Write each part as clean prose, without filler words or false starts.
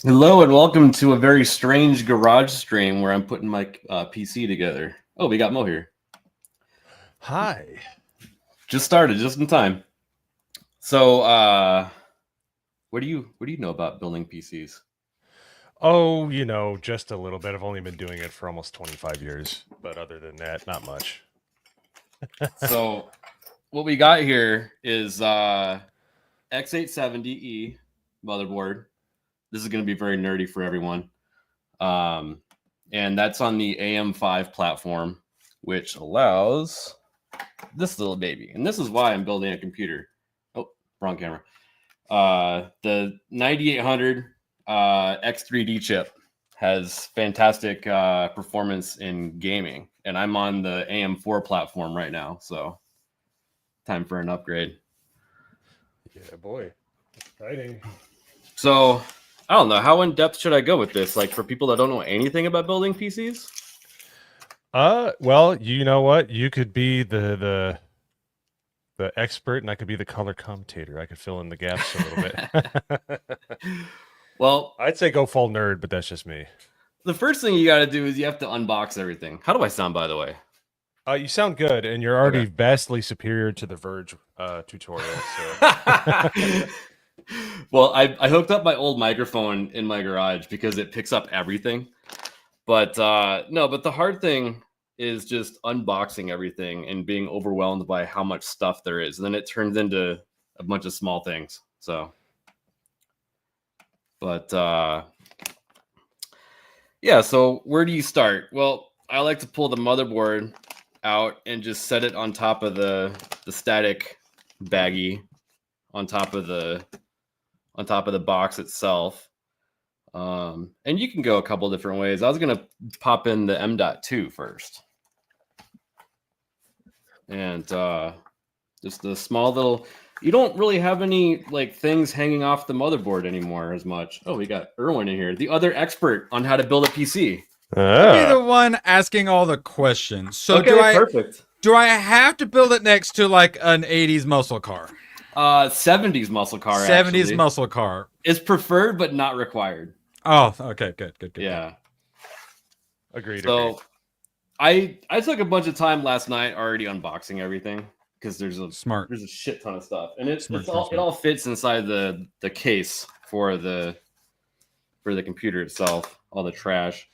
Hello and welcome to a very strange garage stream where I'm putting my PC together. Oh, we got Mo here. Hi. Just started, just in time. So, what do you know about building PCs? Oh, just a little bit. I've only been doing it for almost 25 years, but other than that, not much. So, what we got here is X870E motherboard. This is going to be very nerdy for everyone. And that's on the AM5 platform, which allows this little baby. And this is why I'm building a computer. Oh, wrong camera. The 9800 X3D chip has fantastic performance in gaming. And I'm on the AM4 platform right now. So time for an upgrade. Yeah, boy. Exciting. So I don't know. How in depth should I go with this? Like for people that don't know anything about building PCs? Well, you know what? You could be the expert and I could be the color commentator. I could fill in the gaps a little bit. Well, I'd say go full nerd, but that's just me. The first thing you got to do is you have to unbox everything. How do I sound, by the way? You sound good, and you're already vastly superior to the Verge tutorial. So. Well, I hooked up my old microphone in my garage because it picks up everything. But no, but the hard thing is just unboxing everything and being overwhelmed by how much stuff there is. And then it turns into a bunch of small things. So, but yeah, so where do you start? Well, I like to pull the motherboard out and just set it on top of the static baggie on top of the box itself. And you can go a couple different ways. I was going to pop in the M.2 first. And just the small little, you don't really have any like things hanging off the motherboard anymore as much. Oh, we got Erwin in here, the other expert on how to build a PC. I'll be the one asking all the questions. So okay, perfect. Do I have to build it next to like an 80s muscle car? 70s muscle car. 70s muscle car is preferred but not required. Oh, okay, good. Yeah, agreed. So I took a bunch of time last night already unboxing everything because there's a shit ton of stuff, and it all fits inside the case for the computer itself, all the trash.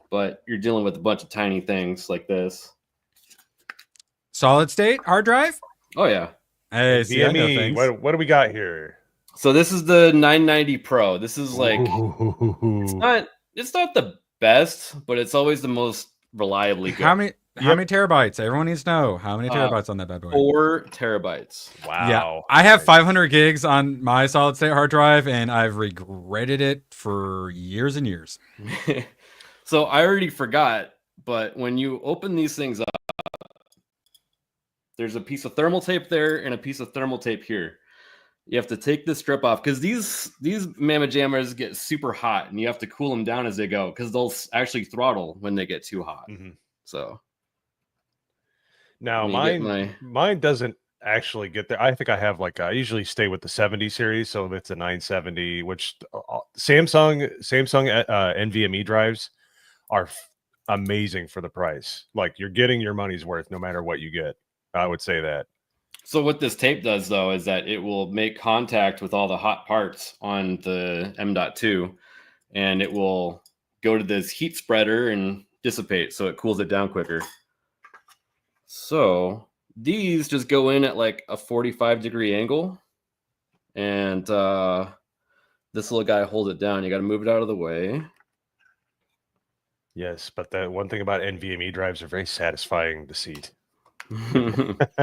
But you're dealing with a bunch of tiny things like this. Solid state hard drive? Oh yeah. Hey, VME. What do we got here? So this is the 990 Pro. This is like it's not the best, but it's always the most reliably good. How many terabytes? Everyone needs to know how many terabytes on that bad boy. 4 terabytes. Wow. Yeah, I have 500 gigs on my solid state hard drive, and I've regretted it for years and years. So I already forgot, but when you open these things up, there's a piece of thermal tape there and a piece of thermal tape here. You have to take this strip off because these mamma jammers get super hot, and you have to cool them down as they go because they'll actually throttle when they get too hot. Mm-hmm. So now mine doesn't actually get there. I think I have I usually stay with the 70 series, so it's a 970, which Samsung NVMe drives are amazing for the price. Like you're getting your money's worth no matter what you get. I would say that. So what this tape does, though, is that it will make contact with all the hot parts on the M.2, and it will go to this heat spreader and dissipate, so it cools it down quicker. So these just go in at like a 45-degree angle, and this little guy holds it down. You got to move it out of the way. Yes, but the one thing about NVMe drives are very satisfying to see.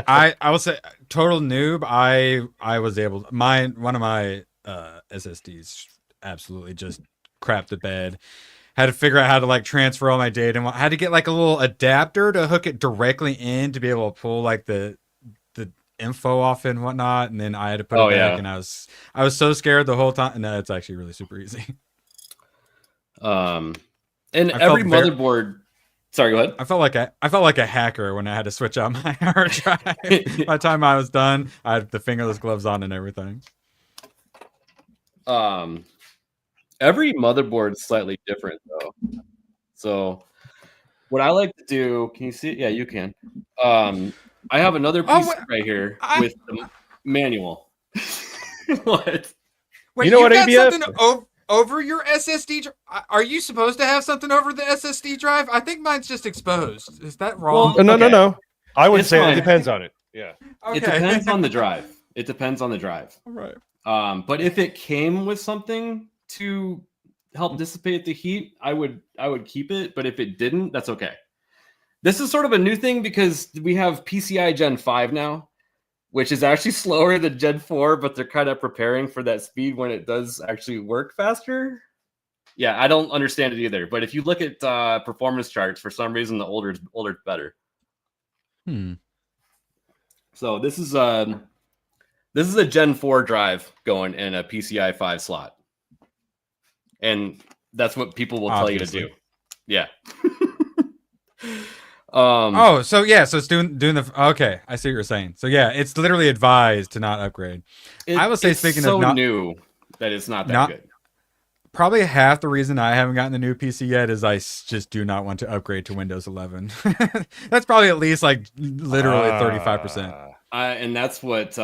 I will say total noob. I was able to, one of my SSDs absolutely just crapped the bed. Had to figure out how to like transfer all my data, and had to get like a little adapter to hook it directly in to be able to pull like the info off and whatnot. And then I had to put it back, and I was so scared the whole time. No, it's actually really super easy. And every motherboard. Sorry, go ahead. I felt like a hacker when I had to switch out my hard drive. By the time I was done, I had the fingerless gloves on and everything. Every motherboard is slightly different though. So what I like to do, can you see it? Yeah, you can. I have another PC right here with the manual. What? Wait, You know what, got ABF? something over your SSD? Are you supposed to have something over the SSD drive? I think mine's just exposed. Is that wrong? Well, No, okay. no. I would It's say fine. it depends on it. Yeah. Okay. It depends on the drive. It depends on the drive. Right. But if it came with something to help dissipate the heat, I would keep it. But if it didn't, that's okay. This is sort of a new thing because we have PCI Gen 5 now, which is actually slower than Gen 4, but they're kind of preparing for that speed when it does actually work faster. Yeah, I don't understand it either. But if you look at performance charts, for some reason the older is better. So this is a Gen 4 drive going in a PCI 5 slot. And that's what people will tell you to do. Yeah. So it's doing the okay. I see what you're saying. So yeah, it's literally advised to not upgrade. I will say, it's speaking so of not new that it's not that good. Probably half the reason I haven't gotten the new PC yet is I just do not want to upgrade to Windows 11. That's probably at least like literally 35%. And that's what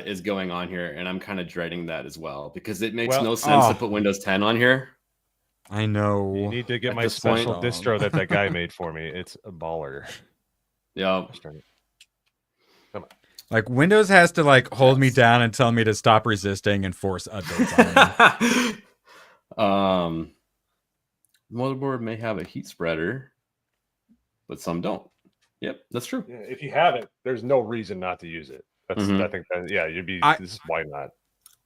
is going on here, and I'm kind of dreading that as well because it makes no sense to put Windows 10 on here. I know. You need to get my special distro that guy made for me. It's a baller. Yeah. Come on. Like Windows has to like hold me down and tell me to stop resisting and force updates on me. Motherboard may have a heat spreader, but some don't. Yep, that's true. Yeah, if you have it, there's no reason not to use it. That's I think that, this is why not.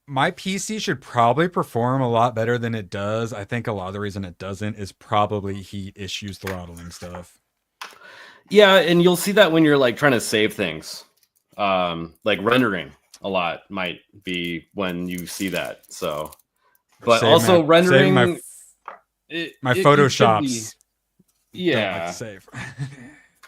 My PC should probably perform a lot better than it does. I think a lot of the reason it doesn't is probably heat issues, throttling stuff. Yeah, and you'll see that when you're like trying to save things. Like rendering a lot might be when you see that. So, but also rendering my Photoshops. Yeah. Like save.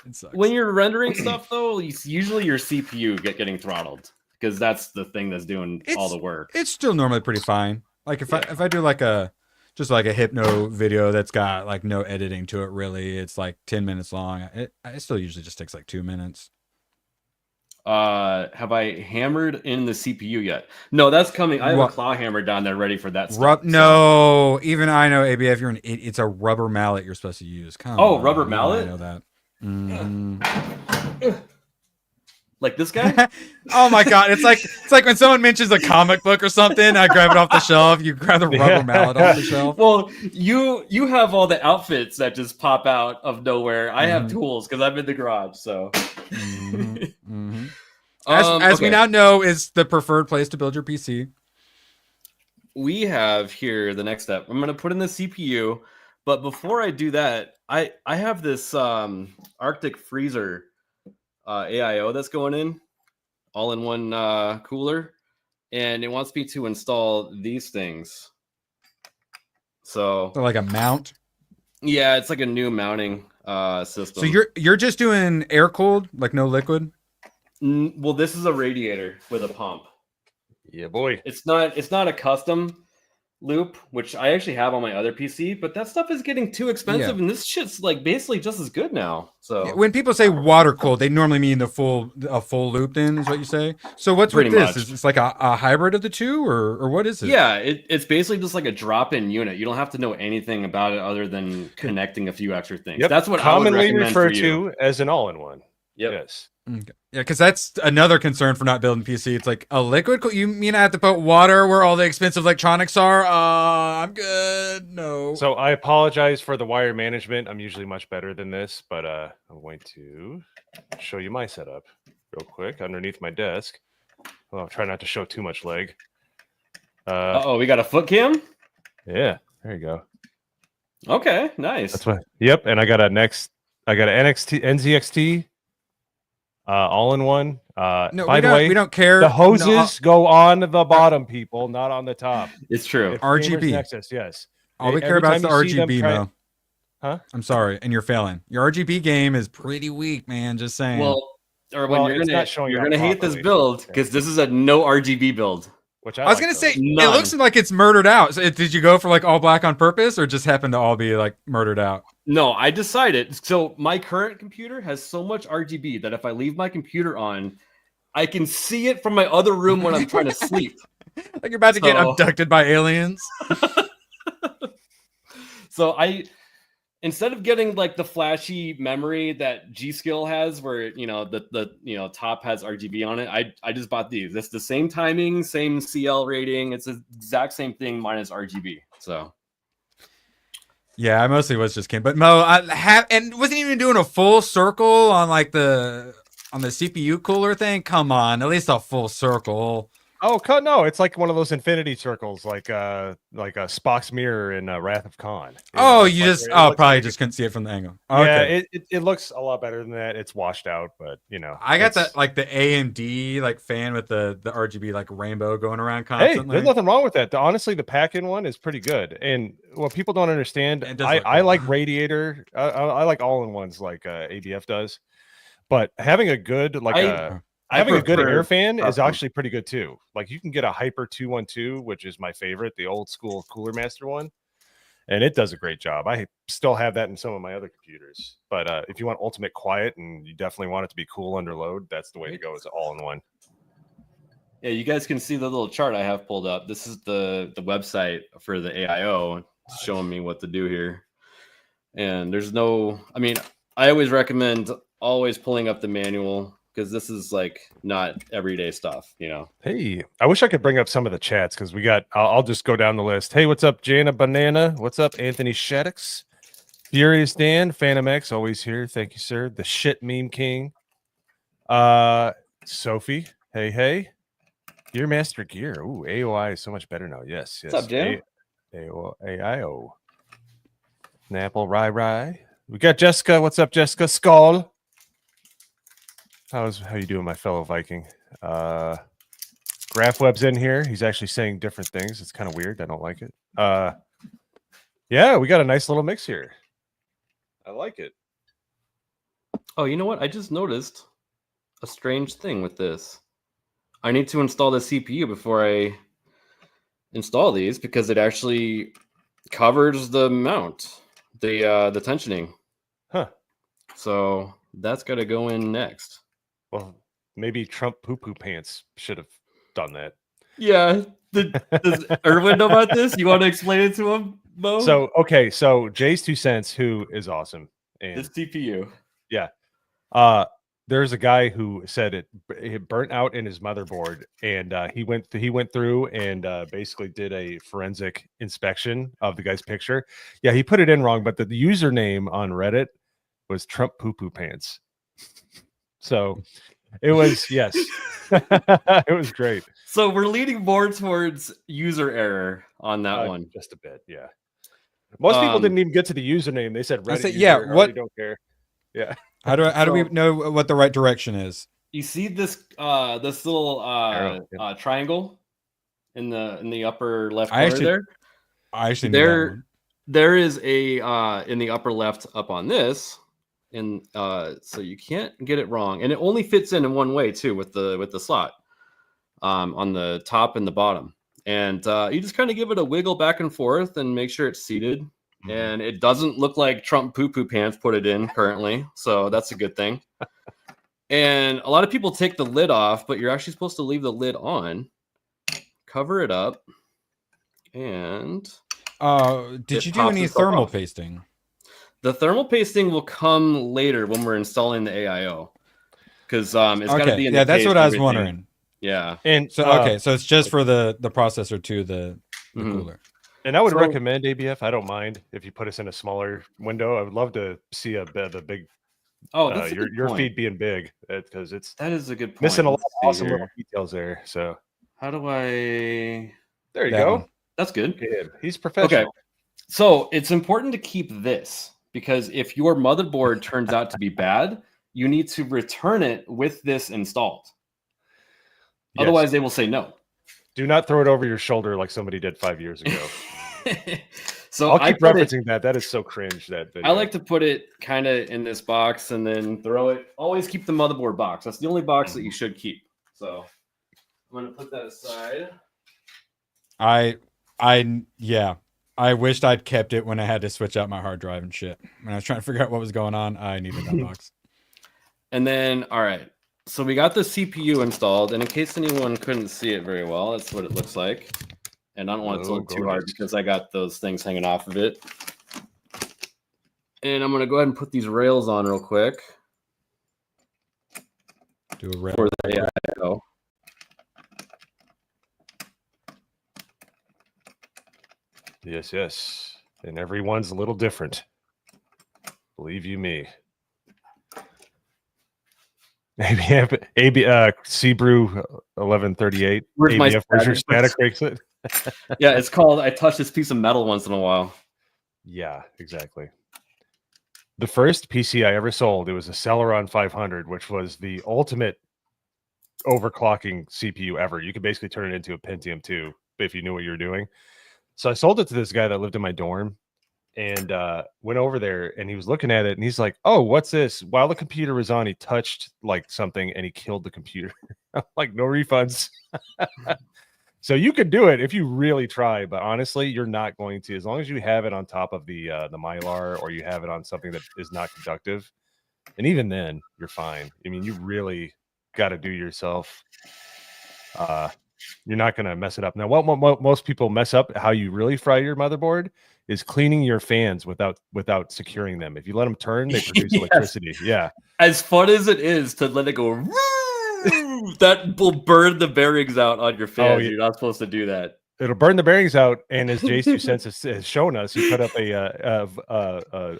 It sucks. When you're rendering stuff though, usually your CPU getting throttled because that's the thing that's doing all the work. It's still normally pretty fine. Like if I do like a hypno video that's got like no editing to it really, it's like 10 minutes long. It still usually just takes like 2 minutes. Have I hammered in the CPU yet? No, that's coming. I have a claw hammer down there ready for that stuff. No, even I know, ABF, you're it's a rubber mallet you're supposed to use. Come on, rubber mallet? I know that. Like this guy? Oh my god, it's like when someone mentions a comic book or something, I grab it off the shelf, you grab the rubber mallet off the shelf. Well, you have all the outfits that just pop out of nowhere. I have tools because I'm in the garage, so As we now know is the preferred place to build your PC. We have here the next step. I'm going to put in the CPU, but before I do that, I have this Arctic freezer AIO that's going in, all in one cooler, and it wants me to install these things. So like a mount? Yeah, it's like a new mounting system. So you're just doing air cooled, like no liquid? Well, this is a radiator with a pump. Yeah, boy. It's not a custom loop, which I actually have on my other PC, but that stuff is getting too expensive, and this shit's like basically just as good now. So when people say water cooled, they normally mean a full loop. Then is what you say. So what's with this? Is it's like a hybrid of the two, or what is it? Yeah, it's basically just like a drop-in unit. You don't have to know anything about it other than connecting a few extra things. Yep. That's what commonly I would recommend referred for you. to as an all-in-one. Yep. Yes. Okay. Yeah, because that's another concern for not building PC. It's like a liquid. You mean I have to put water where all the expensive electronics are? I'm good. No. So I apologize for the wire management. I'm usually much better than this, but I'm going to show you my setup real quick underneath my desk. Well, I'll try not to show too much leg. We got a foot cam? Yeah, there you go. Okay, nice. That's what. Yep, and I got an NZXT. All in one. No, by the way, we don't care. The hoses go on the bottom, people, not on the top. It's true. RGB. Nexus, yes. All we care about is the RGB, Mo. Huh? I'm sorry, and you're failing. Your RGB game is pretty weak, man. Just saying. Well, you're gonna hate this build because this is a no RGB build. which I was gonna say None. it looks like it's murdered out. So did you go for like all black on purpose, or just happen to all be like murdered out? No, I decided. So my current computer has so much RGB that if I leave my computer on, I can see it from my other room when I'm trying to sleep. Like you're about to get abducted by aliens. So instead of getting like the flashy memory that G.Skill has, where the top has RGB on it, I just bought these. It's the same timing, same CL rating. It's the exact same thing minus RGB. So Yeah, I mostly was just kidding. But Mo, and wasn't even doing a full circle on like the CPU cooler thing. Come on, at least a full circle. Oh, no, it's like one of those infinity circles, like a Spock's mirror in Wrath of Khan. You just probably just couldn't see it from the angle. Okay. Yeah, it looks a lot better than that. It's washed out, but I got that like the AMD like fan with the RGB like rainbow going around constantly. Hey, there's nothing wrong with that. Honestly, the pack-in one is pretty good. And what people don't understand, I like Radiator. I like all-in-ones like ABF does, but having a good having a good air fan is actually pretty good too. Like you can get a Hyper 212, which is my favorite, the old school Cooler Master one, and it does a great job. I still have that in some of my other computers. But if you want ultimate quiet and you definitely want it to be cool under load, that's the way to go. Is all in one. yeah, you guys can see the little chart I have pulled up. This is the website for the AIO showing me what to do here. And there's I always recommend always pulling up the manual, because this is like not everyday stuff, Hey, I wish I could bring up some of the chats because we got. I'll just go down the list. Hey, what's up, Jana Banana? What's up, Anthony Shaddix? Furious Dan, Phantom X, always here. Thank you, sir. The shit meme king. Sophie. Hey. Gear Master Gear. Ooh, AOI is so much better now. Yes. What's up, Jim? AIO. Napple Rye. We got Jessica. What's up, Jessica? Skull. How you doing, my fellow Viking? GraphWeb's in here. He's actually saying different things. It's kind of weird. I don't like it. Yeah, we got a nice little mix here. I like it. Oh, you know what? I just noticed a strange thing with this. I need to install the CPU before I install these, because it actually covers the mount, the tensioning. Huh. So that's got to go in next. Well, maybe Trump poo-poo pants should have done that. Yeah. Does Erwin know about this? You want to explain it to him, Mo? So Jay's 2 cents, who is awesome. And this CPU. Yeah. There's a guy who said it burnt out in his motherboard, and he went through and basically did a forensic inspection of the guy's picture. Yeah, he put it in wrong, but the username on Reddit was Trump poo-poo pants. So it was, yes. It was great. So we're leaning more towards user error on that one. Just a bit, yeah. Most people didn't even get to the username. They said Reddit. What? Don't care. Yeah. How do we know what the right direction is? You see this little triangle in the upper left corner there? I actually there is a in the upper left up on this. And so you can't get it wrong, and it only fits in one way too, with the slot on the top and the bottom, and you just kind of give it a wiggle back and forth and make sure it's seated. And it doesn't look like Trump poo-poo pants put it in currently, so that's a good thing. And a lot of people take the lid off, but you're actually supposed to leave the lid on, cover it up, and did you do any thermal pasting? The thermal pasting will come later when we're installing the AIO, because it's got to be in the that's case, what I was wondering. Yeah, and so so it's just for the processor to the cooler. And I would recommend ABF. I don't mind if you put us in a smaller window. I would love to see the big. Oh, that's your feed being big, because that is a good point. Missing a lot of awesome little details there. So how do I? There you go. That's good. He's professional. Okay, so it's important to keep this, because if your motherboard turns out to be bad, you need to return it with this installed. Yes. Otherwise, they will say no. Do not throw it over your shoulder like somebody did 5 years ago. So I'll keep referencing that. That is so cringe, that video. I like to put it kind of in this box and then throw it. Always keep the motherboard box. That's the only box that you should keep. So I'm going to put that aside. Yeah. I wished I'd kept it when I had to switch out my hard drive and shit. When I was trying to figure out what was going on, I needed that box. And then, all right. So we got the CPU installed, and in case anyone couldn't see it very well, that's what it looks like. And I don't want it to look too hard because I got those things hanging off of it. And I'm going to go ahead and put these rails on real quick. Do a rail. For the AIO. Yes, yes. And everyone's a little different. Believe you me. Cbrew 1138. Where's my where's your static exit? Yeah, it's called I touch this piece of metal once in a while. Yeah, exactly. The first PC I ever sold, it was a Celeron 500, which was the ultimate overclocking CPU ever. You could basically turn it into a Pentium 2 if you knew what you were doing. So I sold it to this guy that lived in my dorm and went over there, and he was looking at it and he's like, "Oh, what's this?" While the computer was on, he touched like something and he killed the computer. Like, no refunds. So you could do it if you really try, but honestly, you're not going to. As long as you have it on top of the Mylar, or you have it on something that is not conductive, and even then, you're fine. I mean, you really got to do yourself. You're not going to mess it up. Now, what most people mess up, how you really fry your motherboard, is cleaning your fans without securing them. If you let them turn, they produce electricity. Yeah. As fun as it is to let it go, that will burn the bearings out on your fans. You're not supposed to do that. It'll burn the bearings out. And as J2 Sense has shown us, he put up a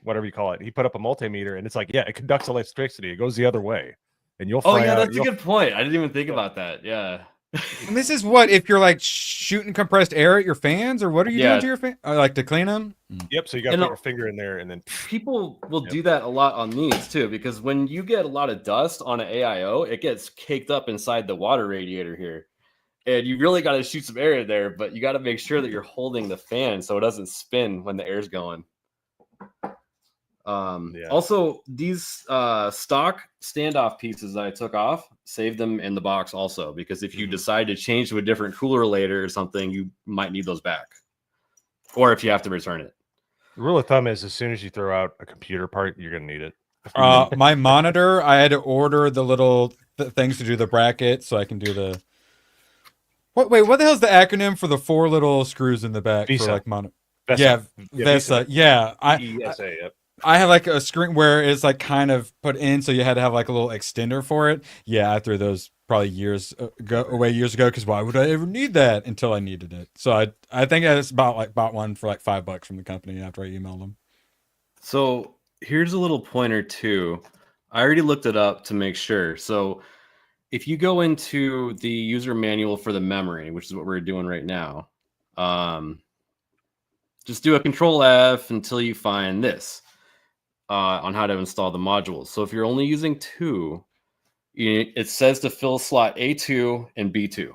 whatever you call it. He put up a multimeter, and it's like, yeah, it conducts electricity. It goes the other way, and you'll. Oh yeah, that's a good point. I didn't even think about that. Yeah. And this is what if you're like shooting compressed air at your fans, or what are you doing to your fans? Like to clean them? Yep. So you got to put your finger in there, and then people will do that a lot on these too, because when you get a lot of dust on an AIO, it gets caked up inside the water radiator here, and you really got to shoot some air in there, but you got to make sure that you're holding the fan so it doesn't spin when the air's going. Also, these stock standoff pieces that I took off, save them in the box also, because if you decide to change to a different cooler later or something, you might need those back, or if you have to return it. The rule of thumb is as soon as you throw out a computer part, you're gonna need it. My monitor, I had to order the little things to do the bracket so I can do the what the hell's the acronym for the 4 little screws in the back? Visa. For like monitor? Vesa. Vesa. Yeah, VESA, yep. I have like a screen where it's like kind of put in, so you had to have like a little extender for it. Yeah, I threw those probably years ago because why would I ever need that until I needed it? So I think I just bought one for like $5 from the company after I emailed them. So here's a little pointer too. I already looked it up to make sure. So if you go into the user manual for the memory, which is what we're doing right now, just do a Control F until you find this. On how to install the modules. So if you're only using 2, it says to fill slot A2 and B2.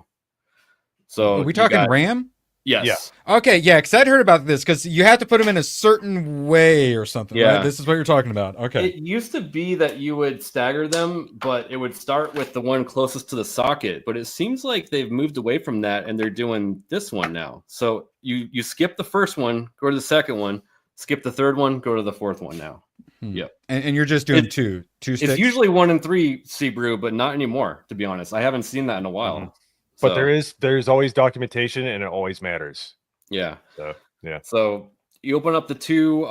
So are we talking RAM? Yes. Yeah. Okay, yeah, because I'd heard about this, because you have to put them in a certain way or something. Yeah. Right? This is what you're talking about. Okay. It used to be that you would stagger them, but it would start with the one closest to the socket. But it seems like they've moved away from that, and they're doing this one now. So you skip the first one, go to the second one, skip the third one, go to the fourth one now. Yep. And you're just doing two sticks? It's usually 1 and 3 Cbrew, but not anymore, to be honest. I haven't seen that in a while. Mm-hmm. But there's always documentation, and it always matters. Yeah. So yeah. So you open up the 2.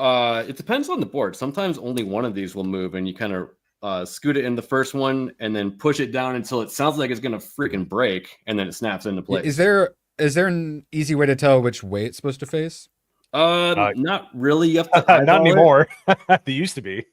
It depends on the board. Sometimes only one of these will move, and you kind of scoot it in the first one and then push it down until it sounds like it's gonna freaking break, and then it snaps into place. Is there an easy way to tell which way it's supposed to face? Not really. You have to not anymore. They used to be.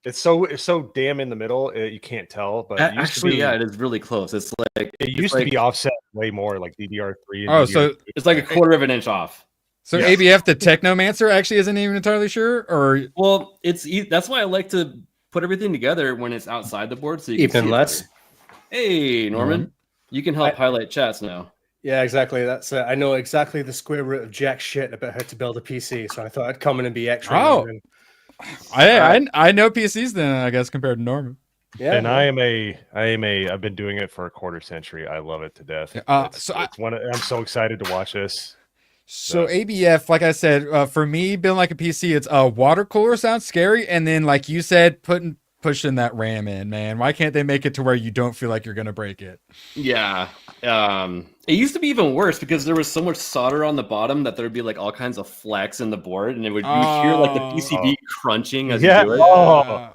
It's so damn in the middle, you can't tell. But actually, it is really close. It's like it used to be offset way more, like DDR3. And so it's like a 1/4 of an inch off. So yes. ABF, the Technomancer, actually isn't even entirely sure, or well, that's why I like to put everything together when it's outside the board, so you can see less. Hey, Norman, you can help highlight chats now. Yeah, exactly. That's I know exactly the square root of jack shit about how to build a PC, so I thought I'd come in and be extra. Oh, I know PCs then, I guess, compared to Norman. Yeah, And I've been doing it for a quarter century. I love it to death. I'm so excited to watch this. So ABF, like I said, for me, building like a PC, it's a water cooler sounds scary, and then like you said, pushing that RAM in, man. Why can't they make it to where you don't feel like you're gonna break it? Yeah. It used to be even worse because there was so much solder on the bottom that there would be like all kinds of flex in the board, and you would hear like the PCB crunching as you do it.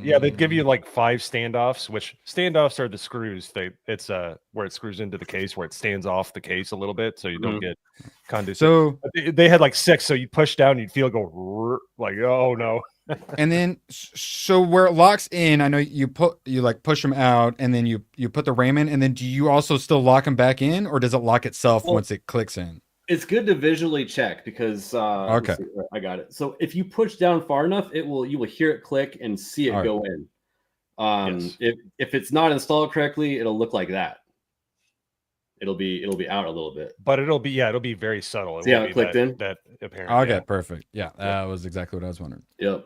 Yeah, they'd give you like 5 standoffs, which standoffs are the screws. It's where it screws into the case, where it stands off the case a little bit, so you don't get conducive. So they had like 6, so you push down, you'd feel it go like, oh no. And then so where it locks in, I know you like push them out, and then you put the RAM in, and then do you also still lock them back in, or does it lock itself once it clicks in? It's good to visually check because okay, I got it. So if you push down far enough, you will hear it click and see it go in. Yes. If it's not installed correctly, it'll look like that. It'll be out a little bit, but it'll be very subtle. See how it clicked in? That apparent. Okay, perfect. Yeah, that was exactly what I was wondering. Yep.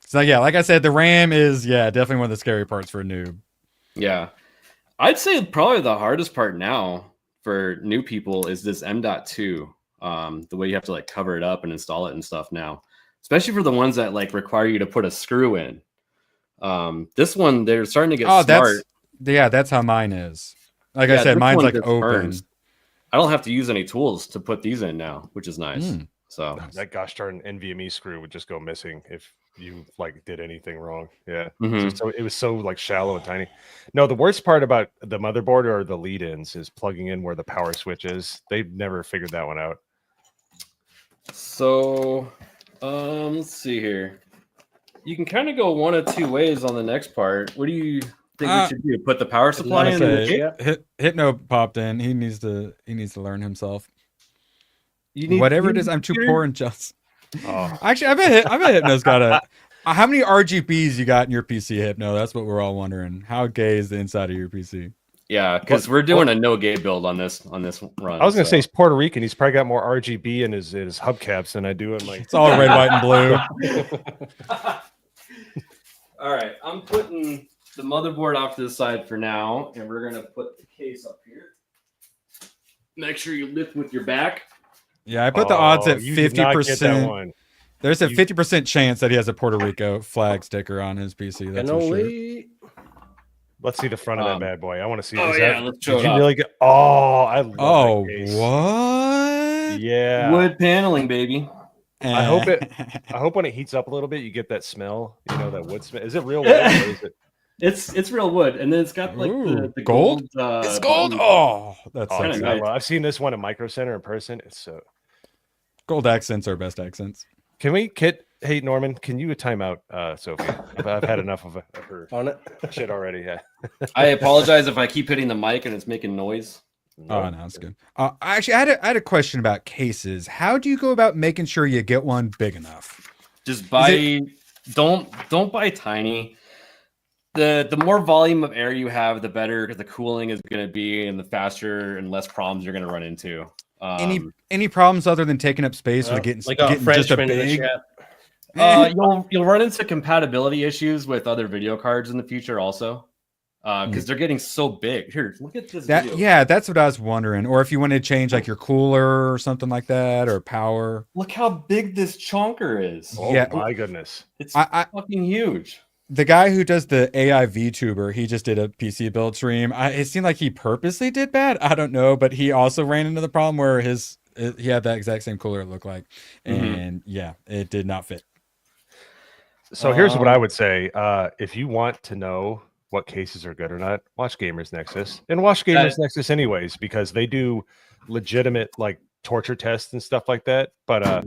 So yeah, like I said, the RAM is definitely one of the scary parts for a noob. Yeah, I'd say probably the hardest part now for new people is this M.2. The way you have to like cover it up and install it and stuff now, especially for the ones that like require you to put a screw in. This one, they're starting to get smart. That's how mine is. Like I said, mine's like open. I don't have to use any tools to put these in now, which is nice. So that gosh darn NVMe screw would just go missing if you like did anything wrong. Yeah. So it was so like shallow and tiny. No, the worst part about the motherboard or the lead-ins is plugging in where the power switch is. They've never figured that one out. So let's see here. You can kind of go one of two ways on the next part. What do you think we should do? Put the power supply in? Hypno popped in. He needs to learn himself. Whatever it is, I'm too poor and just. Oh. Actually, I bet Hypno's got a. How many RGBs you got in your PC, Hypno? That's what we're all wondering. How gay is the inside of your PC? Yeah, because we're doing a no gay build on this run. I was gonna say he's Puerto Rican. He's probably got more RGB in his hubcaps than I do in my. It's all red, white, and blue. All right, I'm putting the motherboard off to the side for now, and we're gonna put the case up here. Make sure you lift with your back. Yeah, I put the odds at 50%. There's a 50% chance that he has a Puerto Rico flag sticker on his PC. That's for sure. Let's see the front of that bad boy. I want to see. Oh yeah, let's show it. Did you really get? Oh, I love that case. What? Yeah, wood paneling, baby. I hope when it heats up a little bit, you get that smell. You know, that wood smell. Is it real wood? Or is it? It's real wood, and then it's got like the gold. It's gold. Oh, that's nice. I've seen this one at Micro Center in person. It's so gold accents are best accents. Can we hey Norman, can you time out Sophie? I've had enough of her on it shit already. Yeah. I apologize if I keep hitting the mic and it's making noise. Oh no, it's good. Actually, I had a question about cases. How do you go about making sure you get one big enough? Just buy. Don't buy tiny. The more volume of air you have, the better the cooling is going to be, and the faster and less problems you're going to run into. Any problems other than taking up space with getting just a big? You'll run into compatibility issues with other video cards in the future also, because they're getting so big. Here, look at this. Yeah, that's what I was wondering. Or if you want to change like your cooler or something like that, or power. Look how big this chonker is. Oh my goodness, it's fucking huge. The guy who does the AI VTuber, he just did a PC build stream. It seemed like he purposely did bad. I don't know, but he also ran into the problem where he had that exact same cooler it looked like, and it did not fit. So here's what I would say: if you want to know what cases are good or not, watch Gamers Nexus, and watch Gamers Nexus anyways, because they do legitimate like torture tests and stuff like that. But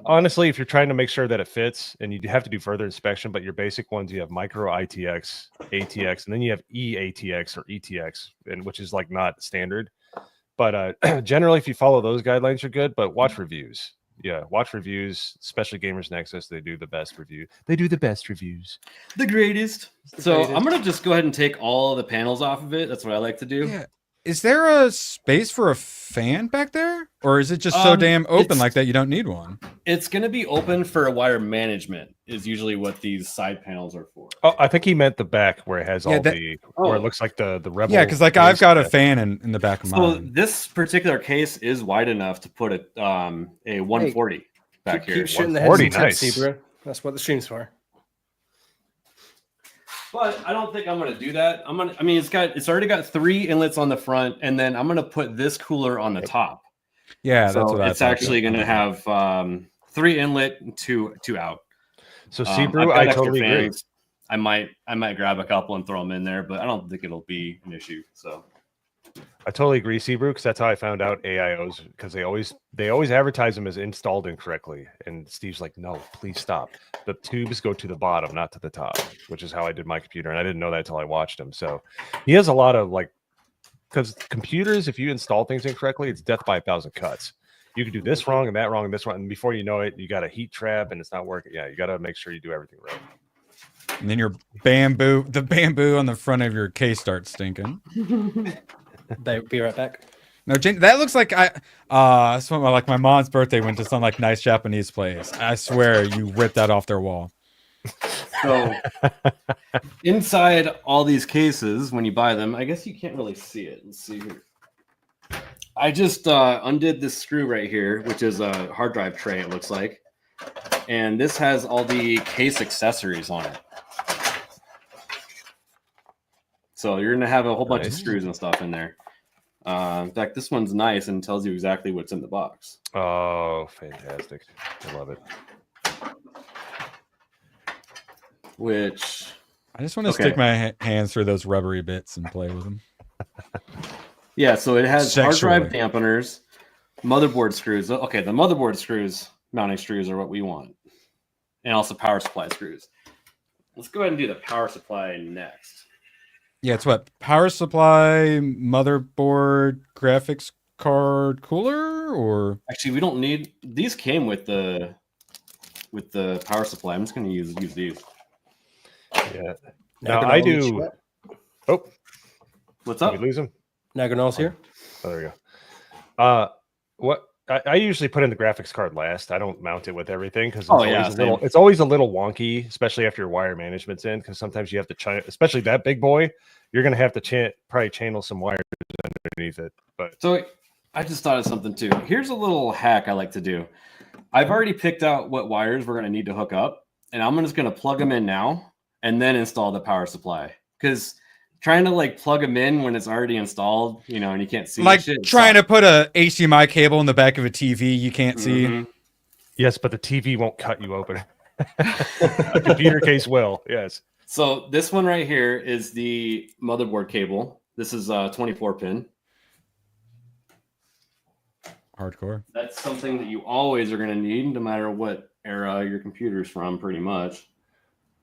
honestly, if you're trying to make sure that it fits, and you have to do further inspection, but your basic ones, you have micro ITX, ATX, and then you have EATX or ETX, and which is like not standard. But generally, if you follow those guidelines, you're good. But watch reviews. Yeah, watch reviews, especially Gamers Nexus. They do the best review. They do the best reviews. The greatest. I'm going to just go ahead and take all the panels off of it. That's what I like to do. Yeah. Is there a space for a fan back there, or is it just so damn open like that you don't need one? It's going to be open for wire management. Is usually what these side panels are for. Oh, I think he meant the back where it has Yeah, where it looks like the Rebel. Yeah, because like I've got a fan in the back of So mine. this particular case is wide enough to put a 140 back here. Keep shooting the heads 140, and tips, nice. Zebra. That's what the stream's for. But I don't think I'm going to do that. I mean, it's already got 3 inlets on the front, and then I'm going to put this cooler on the top. Yeah, So that's what it's actually going to have 3 inlet and 2 out. So I've Sebrew, got I extra totally agree. fans. I might grab a couple and throw them in there, but I don't think it'll be an issue. So I totally agree, Sebrew, because that's how I found out AIOs, because they always advertise them as installed incorrectly. And Steve's like, no, please stop. The tubes go to the bottom, not to the top, which is how I did my computer. And I didn't know that until I watched him. So he has a lot of because computers, if you install things incorrectly, it's death by 1,000 cuts. You can do this wrong and that wrong and this wrong. And before you know it, you got a heat trap and it's not working. Yeah, you got to make sure you do everything right. And then the bamboo on the front of your case starts stinking. Be right back. No, that looks like that's what my mom's birthday went to some like nice Japanese place. I swear you ripped that off their wall. So inside all these cases, when you buy them, I guess you can't really see it. Let's see here. I just undid this screw right here, which is a hard drive tray, it looks like. And this has all the case accessories on it. So you're going to have a whole bunch of screws and stuff in there. In fact, this one's nice and tells you exactly what's in the box. Oh, fantastic. I love it. Which I just want to stick my hands through those rubbery bits and play with them. Yeah, so it has Sexually. hard drive dampeners, motherboard screws. Okay, the motherboard screws, mounting screws are what we want. And also power supply screws. Let's go ahead and do the power supply next. Yeah, it's what? Power supply, motherboard, graphics card, cooler, or Actually, we don't need these. Came with the power supply. I'm just going to use these. Yeah. Now I do. Oh, What's did up? we lose him? Naganol's here. Oh, there we go. What I usually put in the graphics card last. I don't mount it with everything because it's always a little wonky, especially after your wire management's in. Because sometimes you have to, especially that big boy, you're going to have to probably channel some wires underneath it. But So I just thought of something too. Here's a little hack I like to do. I've already picked out what wires we're going to need to hook up, and I'm just going to plug them in now and then install the power supply. Because trying to plug them in when it's already installed, and you can't see trying to put a HDMI cable in the back of a TV you can't see. yes, but the TV won't cut you open. The computer case will. Yes. So this one right here is the motherboard cable. This is a 24 pin. Hardcore. That's something that you always are going to need, no matter what era your computer's from, pretty much.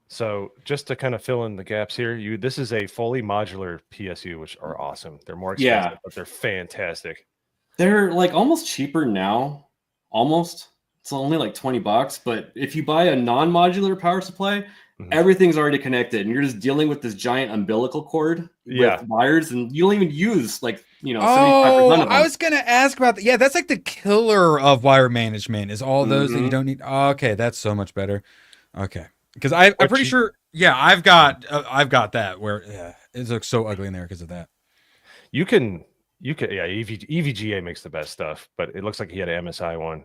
So just to kind of fill in the gaps here, this is a fully modular PSU, which are awesome. They're more expensive, but they're fantastic. They're almost cheaper now. Almost. It's only $20, but if you buy a non-modular power supply, everything's already connected, and you're just dealing with this giant umbilical cord with wires, and you don't even use 75% of them. I was gonna ask about that. Yeah, that's the killer of wire management is all those that you don't need. Oh, okay, that's so much better. Okay, because I'm pretty sure. Yeah, I've got that where it looks so ugly in there because of that. You can EVGA makes the best stuff, but it looks like he had an MSI one.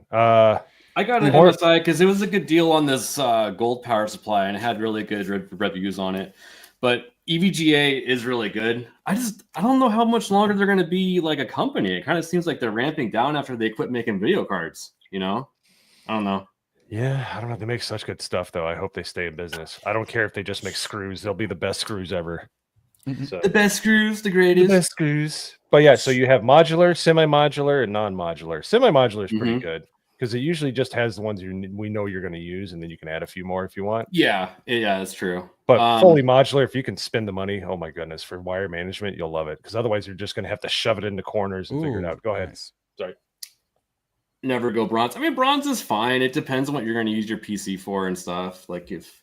I got an MSI because it was a good deal on this gold power supply, and it had really good reviews on it. But EVGA is really good. I don't know how much longer they're going to be like a company. It kind of seems like they're ramping down after they quit making video cards. I don't know. Yeah, I don't know. They make such good stuff, though. I hope they stay in business. I don't care if they just make screws. They'll be the best screws ever. So, the best screws, the greatest. The best screws. But yeah, so you have modular, semi-modular, and non-modular. Semi-modular is pretty good because it usually just has the ones we know you're going to use, and then you can add a few more if you want. Yeah, that's true. But fully modular, if you can spend the money, oh my goodness, for wire management, you'll love it. Because otherwise, you're just going to have to shove it into corners and figure it out. Go ahead. Nice. Sorry. Never go bronze. I mean, bronze is fine. It depends on what you're going to use your PC for and stuff. If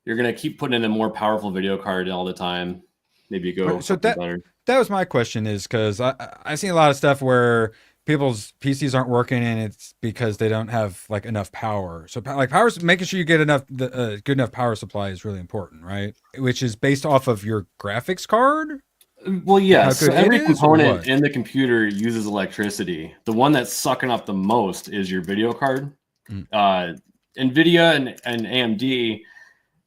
you're going to keep putting in a more powerful video card all the time, maybe go So something better. that was my question, is because I've seen a lot of stuff where people's PCs aren't working, and it's because they don't have like enough power. So like power, making sure you get enough good enough power supply is really important, right? Which is based off of your graphics card. Well, yes. How So good it every is, or component what? in the computer uses electricity. The one that's sucking up the most is your video card. NVIDIA and AMD,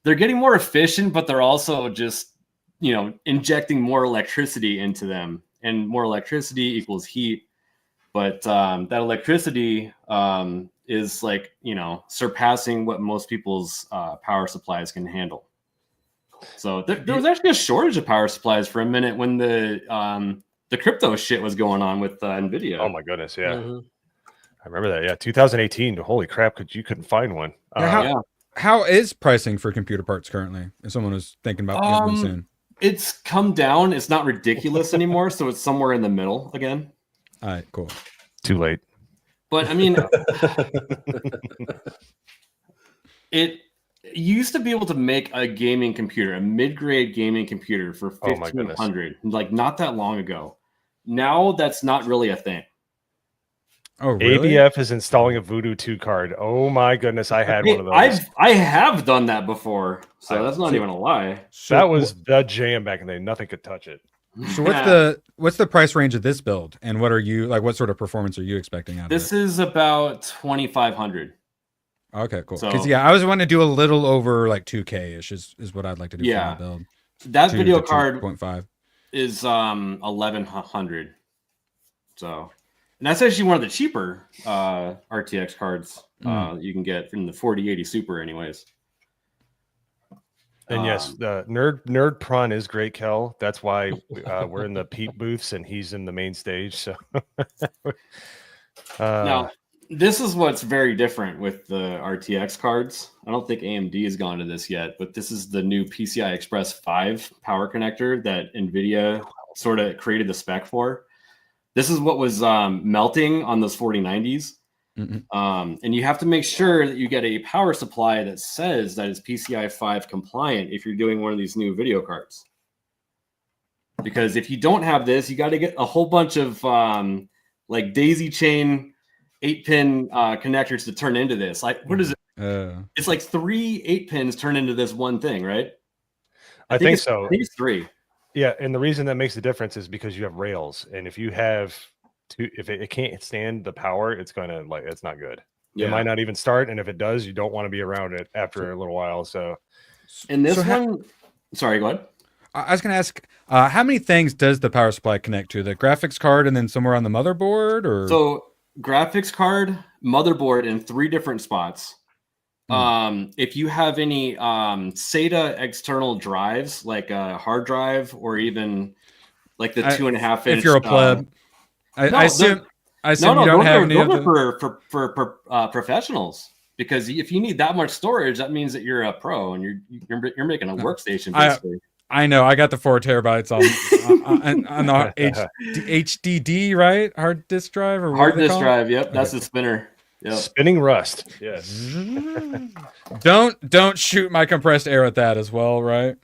they're getting more efficient, but they're also just, injecting more electricity into them. And more electricity equals heat. But that electricity is like, surpassing what most people's power supplies can handle. So there was actually a shortage of power supplies for a minute when the crypto shit was going on with NVIDIA. Oh my goodness, yeah. Mhm. I remember that. Yeah, 2018. Holy crap, you couldn't find one. How is pricing for computer parts currently? If someone was thinking about getting one soon. It's come down. It's not ridiculous anymore, so it's somewhere in the middle again. All right, cool. Too late. But I mean, it used to be able to make a gaming computer, a mid-grade gaming computer for $1,500, like not that long ago. Now that's not really a thing. Oh, really? ABF is installing a Voodoo 2 card. Oh my goodness, I had one of those. I have done that before, so that's not even a lie. So that was the jam back in the day. Nothing could touch it. So what's the price range of this build, and what are you like? What sort of performance are you expecting out of it? This is about 2,500. Okay, cool. So- Because I was wanting to do a little over like 2K ish is what I'd like to do for Yeah. my build. That video card 2.5 is 1,100. So, and that's actually one of the cheaper RTX cards you can get from the 4080 Super, anyways. And yes, the nerd prun is great, Kel. That's why we're in the Pete booths and he's in the main stage. So now, this is what's very different with the RTX cards. I don't think AMD has gone to this yet, but this is the new PCI Express 5 power connector that NVIDIA sort of created the spec for. This is what was melting on those 4090s. And you have to make sure that you get a power supply that says that it's PCI 5 compliant if you're doing one of these new video cards. Because if you don't have this, you got to get a whole bunch of like daisy chain 8-pin connectors to turn into this. Like, what is it? It's like 3 8-pins turn into this one thing, right? I think so. I think it's 3. Yeah, and the reason that makes a difference is because you have rails, and if you have if it can't stand the power, it's gonna it's not good. Yeah. It might not even start, and if it does, you don't want to be around it after a little while. So, and this one, sorry, go ahead. I was gonna ask, how many things does the power supply connect to? The graphics card, and then somewhere on the motherboard, or so graphics card, motherboard in 3 different spots. If you have any SATA external drives, like a hard drive, or even like the 2.5 inch. If you're a pleb, I assume you don't have any of them for professionals, because if you need that much storage, that means that you're a pro and you're making a workstation basically. I know. I got the 4 terabytes on the HDD, right? Hard disk drive, or hard disk drive. Yep, that's the spinner. Yep. Spinning rust. Yes. Don't shoot my compressed air at that as well, right?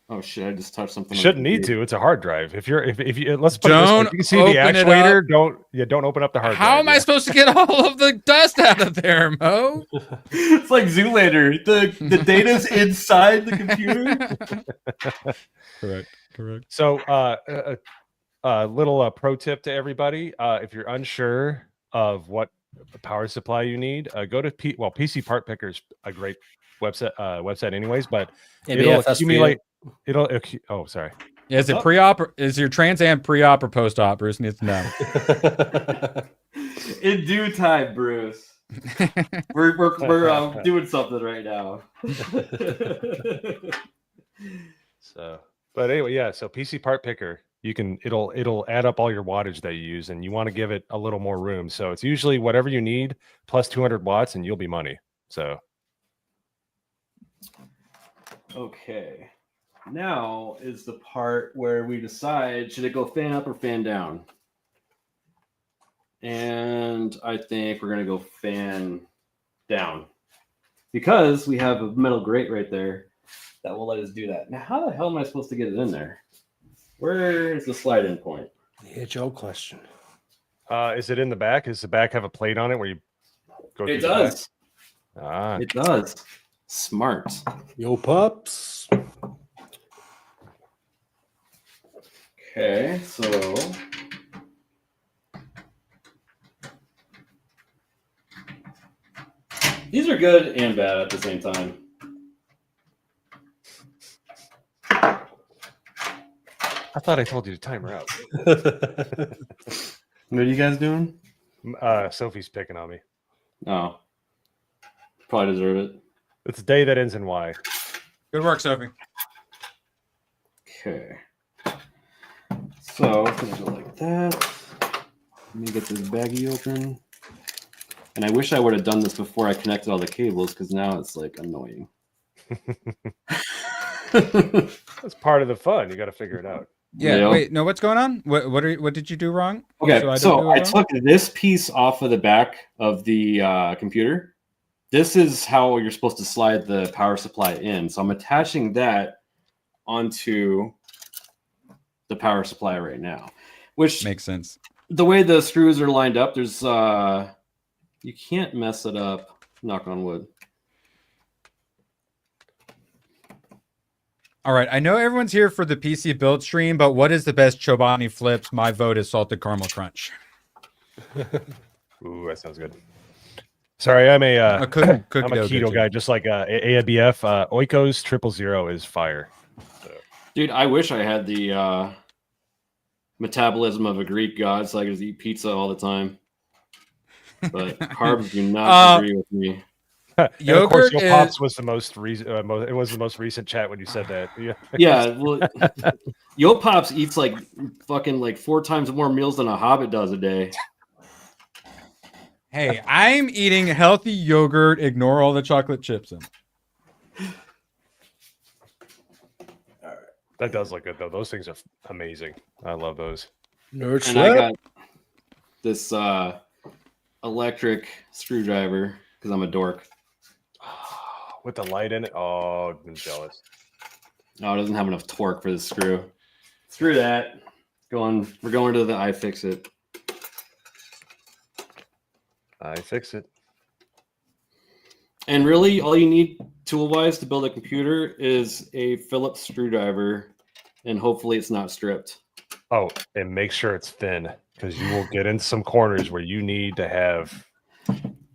Oh shit! I just touched something. Shouldn't need to. It's a hard drive. If you let's put it this way, you can see the actuator. Don't open up the hard drive. How am I supposed to get all of the dust out of there, Mo? It's like Zoolander. The data's inside the computer. Correct. So, a little pro tip to everybody: if you're unsure of what power supply you need, go to PC Part Picker is a great website anyways, but it'll accumulate. Oh, sorry. Yeah, is it pre-op? Is your Trans Am pre-op or post-op? Bruce needs to know. In due time, Bruce. We're doing something right now. So, but anyway, yeah. So PC Part Picker, it'll add up all your wattage that you use, and you want to give it a little more room. So it's usually whatever you need plus 200 watts, and you'll be money. So. Okay. Now is the part where we decide, should it go fan up or fan down? And I think we're going to go fan down, because we have a metal grate right there that will let us do that. Now, how the hell am I supposed to get it in there? Where is the slide-in point? The age-old question. Is it in the back? Does the back have a plate on it where you go It through the back? does. Ah, It does. Smart. Yo, pups. Okay, so these are good and bad at the same time. I thought I told you to time her out. What are you guys doing? Sophie's picking on me. Oh, probably deserve it. It's a day that ends in Y. Good work, Sophie. Okay. So I'm gonna go like that. Let me get this baggie open. And I wish I would have done this before I connected all the cables, because now it's like annoying. That's part of the fun. You got to figure it out. Yeah. Yeah. Wait. No. What's going on? What did you do wrong? Okay, don't so do it I wrong? took this piece off of the back of the computer. This is how you're supposed to slide the power supply in. So I'm attaching that onto the power supply right now, which Makes sense. the way the screws are lined up, there's you can't mess it up. Knock on wood. All right. I know everyone's here for the PC build stream, but what is the best Chobani flips? My vote is salted caramel crunch. Ooh, that sounds good. Sorry, I'm a A cook, I'm a cookie dough keto bitch. guy, just like AABF. Oikos 000 is fire. Dude, I wish I had the metabolism of a Greek god so I could just eat pizza all the time. But carbs do not agree with me. And of course, Yogurt your is- pops was the most recent. It was the most recent chat when you said that. Yeah. Yeah, well, Yo Pops eats like fucking like 4 times more meals than a Hobbit does a day. Hey, I'm eating healthy yogurt. Ignore all the chocolate chips in. That does look good though. Those things are amazing. I love those. Nerd And I slap. got this electric screwdriver because I'm a dork. With the light in it. Oh, I'm jealous. Oh, it doesn't have enough torque for the screw. Screw that. We're going to the iFixit. I fix it. And really, all you need tool-wise to build a computer is a Phillips screwdriver, and hopefully it's not stripped. Oh, and make sure it's thin because you will get in some corners where you need to have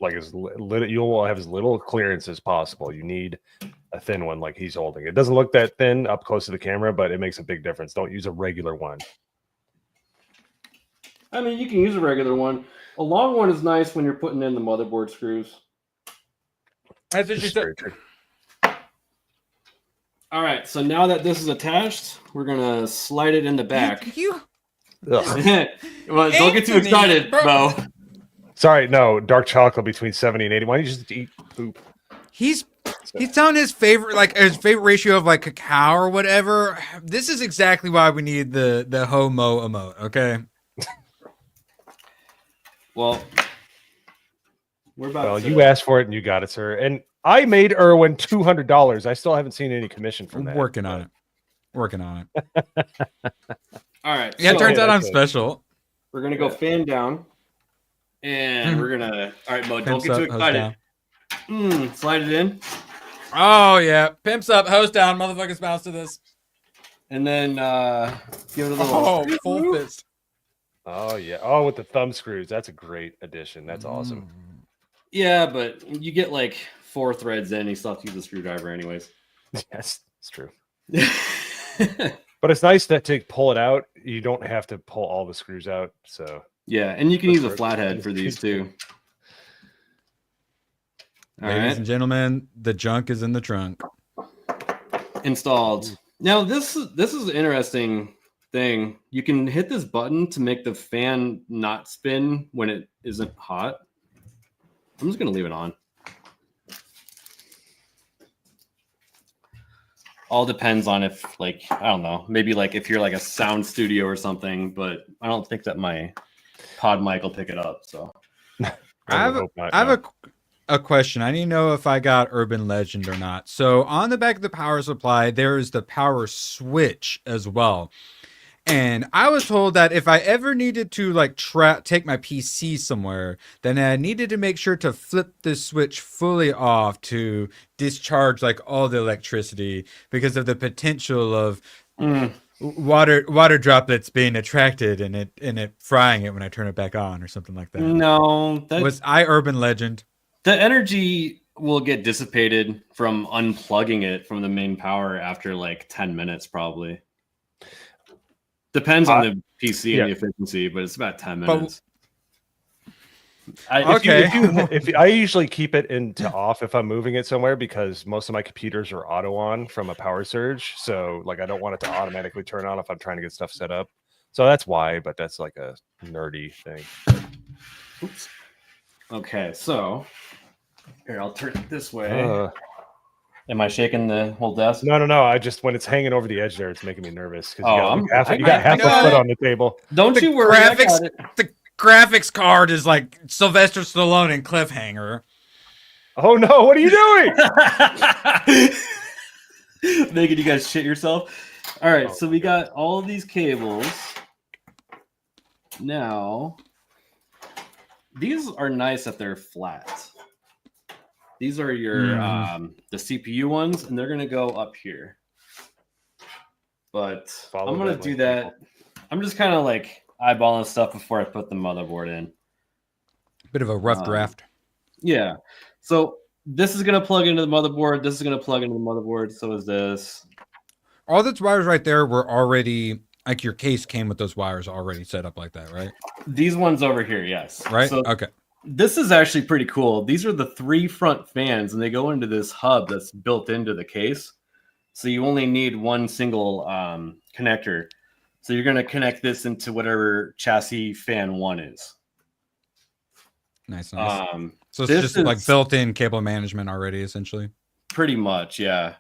like you will have as little clearance as possible. You need a thin one like he's holding. It doesn't look that thin up close to the camera, but it makes a big difference. Don't use a regular one. I mean, you can use a regular one. A long one is nice when you're putting in the motherboard screws. That's what she Just said. very tricky. All right, so now that this is attached, we're gonna slide it in the back. You Ugh. Well, don't get too Anthony, excited, bro. Bo. Sorry, no, dark chocolate between 70 and 80. Why don't you just eat poop? He's telling his favorite ratio of like cacao or whatever. This is exactly why we need the homo emote. Okay. Well, we're about. Well, to... you asked for it and you got it, sir. And I made Erwin $200. I still haven't seen any commission from that. Working on it. Working on it. All right. Yeah, it so turns out I'm that's it. special. we're gonna go fan down, and we're gonna. All right, Bo. Don't Pimps get too up, hose excited. Slide it in, Oh yeah, pimps up, hose down, motherfuckers bounce to this. and then give it a little. Oh, full fist. Oh, yeah. Oh, with the thumb screws. That's a great addition. That's awesome. Yeah, but you get like 4 threads in. You still have to use the screwdriver, anyways. Yes, it's true. But it's nice that to pull it out, you don't have to pull all the screws out. So Yeah, and you can That's use a right. flathead for these too. All Ladies right, and gentlemen, the junk is in the trunk. installed. Now this is an interesting thing. You can hit this button to make the fan not spin when it isn't hot. I'm just gonna leave it on. All depends on if, like, I don't know, maybe like if you're like a sound studio or something, but I don't think that my pod mic will pick it up. So I have, would hope not, I have no. a question. I need to know if I got Urban Legend or not. So on the back of the power supply, there is the power switch as well. And I was told that if I ever needed to like take my PC somewhere, then I needed to make sure to flip the switch fully off to discharge like all the electricity because of the potential of water droplets being attracted and it frying it when I turn it back on or something like that. No, Was I urban legend? the energy will get dissipated from unplugging it from the main power after like 10 minutes, probably. Depends on the PC and the efficiency, but it's about 10 minutes. If I usually keep it into off if I'm moving it somewhere because most of my computers are auto on from a power surge. So like I don't want it to automatically turn on if I'm trying to get stuff set up. So that's why, but that's like a nerdy thing. Oops. Okay, so here I'll turn it this way. Am I shaking the whole desk? No. I just when it's hanging over the edge there, it's making me nervous because you got half a foot on the table. Don't you worry. The graphics card is like Sylvester Stallone in Cliffhanger. Oh no! What are you doing? Making you guys shit yourself. All right, so we got all of these cables. Now, these are nice if they're flat. These are your the CPU ones, and they're gonna go up here. But I'm gonna do that. I'm just kind of like eyeballing stuff before I put the motherboard in. Bit of a rough draft. Yeah. So this is gonna plug into the motherboard. This is gonna plug into the motherboard. So is this. All those wires right there were already like your case came with those wires already set up like that, right? These ones over here, yes. Right. So okay. This is actually pretty cool. These are the 3 front fans, and they go into this hub that's built into the case. So you only need one single connector. So you're going to connect this into whatever chassis fan 1 is. Nice. So it's just like built-in cable management already, essentially. Pretty much, yeah.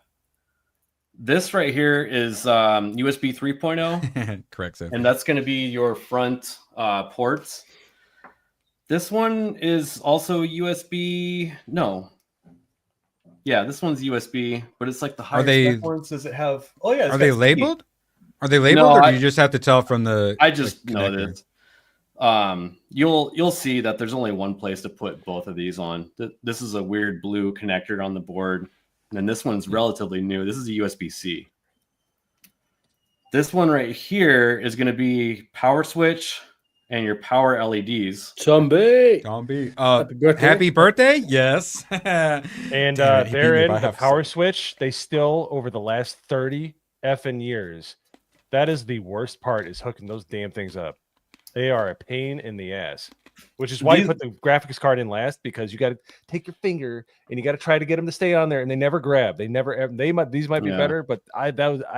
This right here is USB 3.0. Correct. Sir. And that's going to be your front ports. This one is also USB. No. Yeah, this one's USB, but it's like the higher spec ones. Does it have? Oh yeah. Are they labeled? Are they labeled, or do you just have to tell from the? I just know this. You'll see that there's only one place to put both of these on. This is a weird blue connector on the board, and then this one's relatively new. This is a USB-C. This one right here is going to be power switch. And your power LEDs. Zombie. Happy birthday. Yes. And they're in the power switch. They still, over the last 30 effing years, that is the worst part, is hooking those damn things up. They are a pain in the ass. Which is why you put the graphics card in last, because you got to take your finger and you got to try to get them to stay on there, and they never grab. These might be better, but I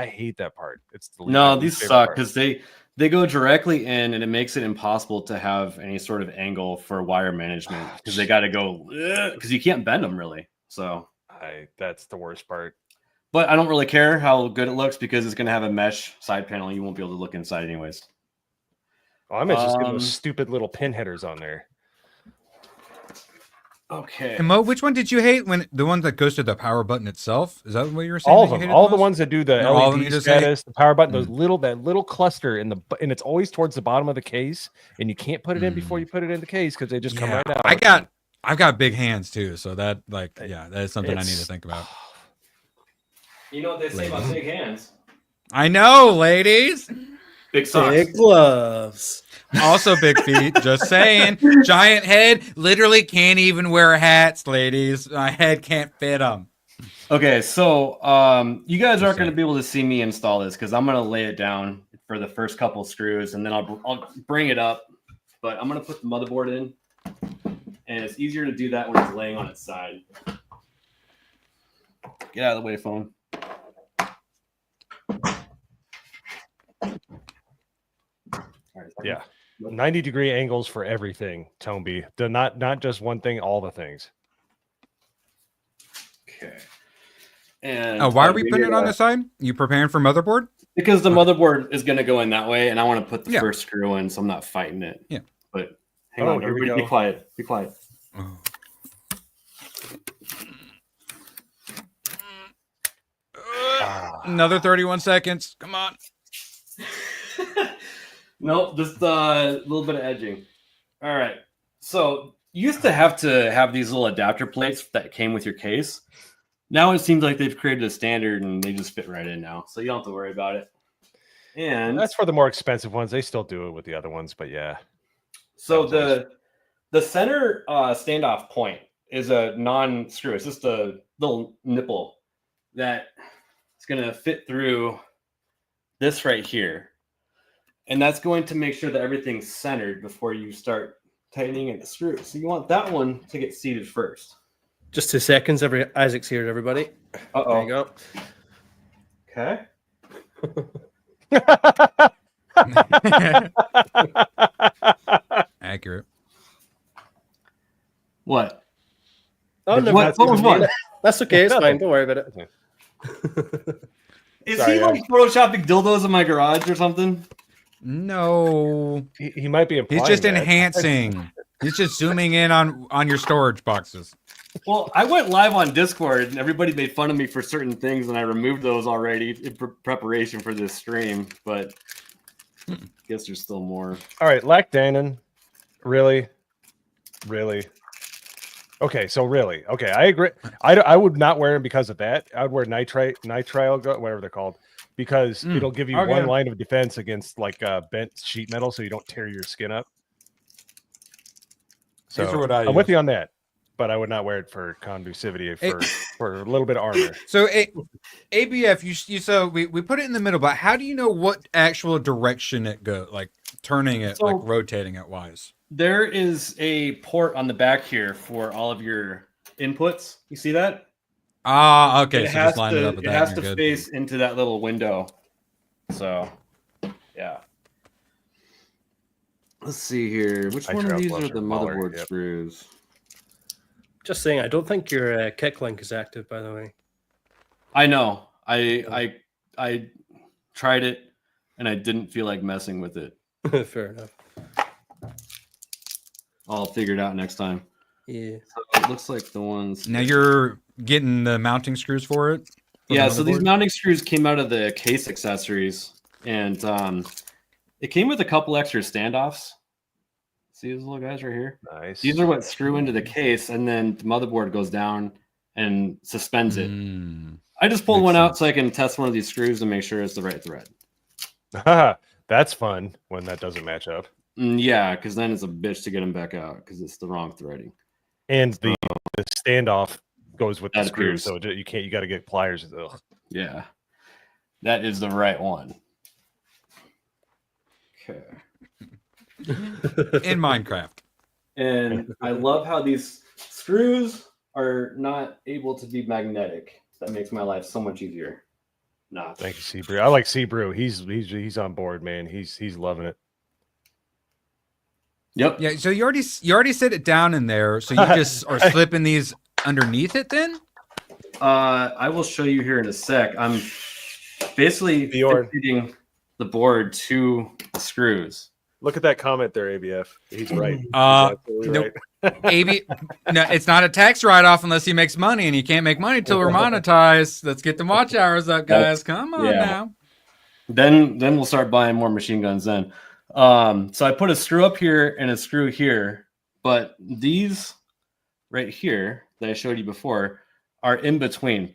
hate that part. It's these suck because they go directly in, and it makes it impossible to have any sort of angle for wire management because they got to go because you can't bend them really. So that's the worst part. But I don't really care how good it looks because it's going to have a mesh side panel. You won't be able to look inside anyways. Oh, I might just get those stupid little pin headers on there. Okay. And Mo, which one did you hate? When the one that goes to the power button itself? Is that what you were saying? All of them. All the ones that do the LED status, the power button, that little cluster and it's always towards the bottom of the case, and you can't put it in before you put it in the case because they just come right out. I've got big hands too, so that that is something I need to think about. You know what they say about big hands? I know, ladies. Big socks. Big gloves. Also big feet. Just saying. Giant head. Literally can't even wear hats, ladies. My head can't fit them. Okay, so you guys aren't going to be able to see me install this because I'm going to lay it down for the first couple screws, and then I'll bring it up. But I'm going to put the motherboard in, and it's easier to do that when it's laying on its side. Get out of the way, phone. Yeah, 90-degree angles for everything, Tomby. Not just one thing, all the things. Okay. And why are we putting it on the side? You preparing for motherboard? Because the motherboard is going to go in that way, and I want to put the first screw in, so I'm not fighting it. Yeah. But hang on, everybody, be quiet. Be quiet. Oh. Another 31 seconds. Come on. Nope, just a little bit of edging. All right. So you used to have these little adapter plates that came with your case. Now it seems like they've created a standard and they just fit right in now. So you don't have to worry about it. And That's for the more expensive ones. They still do it with the other ones, but yeah. so the center standoff point is a non-screw. It's just a little nipple that is going to fit through this right here. And that's going to make sure that everything's centered before you start tightening in the screw. So you want that one to get seated first. Just 2 seconds. Isaac's here, everybody. There you go. Okay. Accurate. What? Oh, no, What was what? That's okay. It's fine. Don't worry about it. Is Sorry, he like photoshopping dildos in my garage or something? No, He might be. he's just implying that. enhancing. He's just zooming in on your storage boxes. Well, I went live on Discord and everybody made fun of me for certain things, and I removed those already in preparation for this stream. But I guess there's still more. All right, Lactanin. Really? Okay, so really. Okay, I agree. I would not wear them because of that. I would wear nitrile, whatever they're called, because it'll give you one line of defense against like bent sheet metal, so you don't tear your skin up. So These are what I I'm with use. you on that, but I would not wear it for conductivity for a little bit of armor. So ABF, so we put it in the middle, but how do you know what actual direction it goes? Like turning it, like rotating it wise. There is a port on the back here for all of your inputs. You see that? Ah, okay. It So has just line to, it up with it that. has and to you're good. face into that little window. So, yeah. Let's see here. Which one of Nitrile these flusher, are the Muller, motherboard yep. screws? Just saying, I don't think your kick link is active, by the way. I know. I tried it and I didn't feel like messing with it. Fair enough. I'll figure it out next time. Yeah. So it looks like the ones. Now you're getting the mounting screws for it. Yeah, so these mounting screws came out of the case accessories, and it came with a couple extra standoffs. See these little guys right here? Nice. These are what screw into the case, and then the motherboard goes down and suspends it. I just pulled Makes one out sense. so I can test one of these screws and make sure it's the right thread. That's fun when that doesn't match up. Yeah, because then it's a bitch to get them back out because it's the wrong threading. And the standoff goes with the That screw, appears. so you can't. You got to get pliers. Ugh. Yeah, that is the right one. Okay. In Minecraft. And I love how these screws are not able to be magnetic. That makes my life so much easier. Nah. Thank you, Sebrew. I like Sebrew. He's on board, man. He's loving it. Yep. Yeah, so you already set it down in there, so you just are slipping these underneath it then? I will show you here in a sec. I'm basically fitting the board to the screws. Look at that comment there, ABF. He's right. He's absolutely nope. right. No, it's not a tax write-off unless he makes money, and he can't make money till we're monetized. Let's get the watch hours up, guys. Come on now. Then we'll start buying more machine guns then. So I put a screw up here and a screw here, but these right here that I showed you before are in between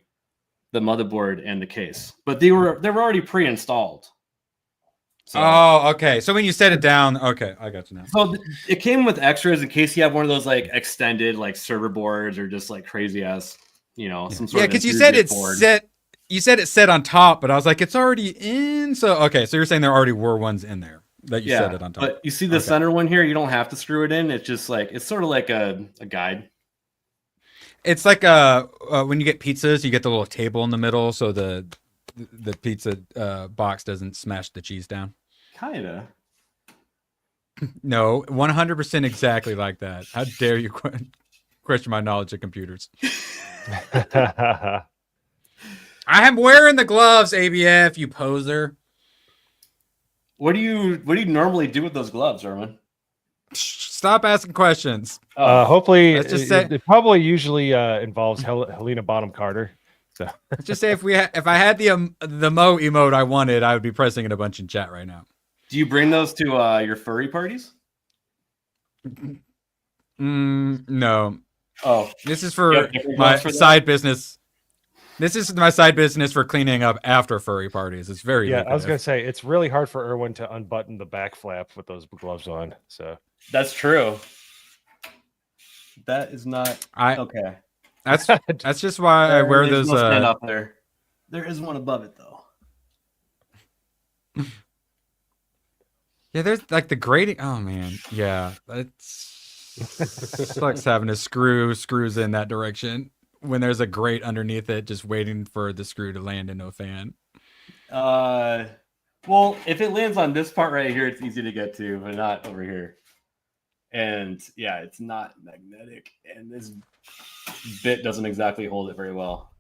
the motherboard and the case, but they were already pre-installed. So, Oh, okay. So when you set it down, okay, I got you now. so it came with extras in case you have one of those like extended like server boards or just like crazy ass, some sort Yeah, of because you said it's board. set. You said it's set on top, but I was like, it's already in. So okay, so you're saying there already were ones in there that you set it on top. But you see the center one here, you don't have to screw it in. It's just like it's sort of like a guide. It's like when you get pizzas, you get the little table in the middle, so the pizza box doesn't smash the cheese down. Kinda. No, 100% exactly like that. How dare you question my knowledge of computers? I am wearing the gloves, ABF, you poser. What do you normally do with those gloves, Erwin? Stop asking questions. Hopefully, Let's just say- it probably usually involves Helena Bonham Carter. So Let's just say if I had the Mo emote I wanted, I would be pressing it a bunch in chat right now. Do you bring those to your furry parties? No. Oh, This is you for have different my gloves for that? side business. This is my side business for cleaning up after furry parties. It's very Yeah, I was lucrative. gonna say it's really hard for Erwin to unbutton the back flap with those gloves on. So That's true. That is not okay. That's just why I wear There's those. no stand up there. There is one above it though. Yeah, there's like the grating. Oh man, yeah, sucks having to screws in that direction when there's a grate underneath it, just waiting for the screw to land in no fan. Well, if it lands on this part right here, it's easy to get to, but not over here. And yeah, it's not magnetic, and this bit doesn't exactly hold it very well.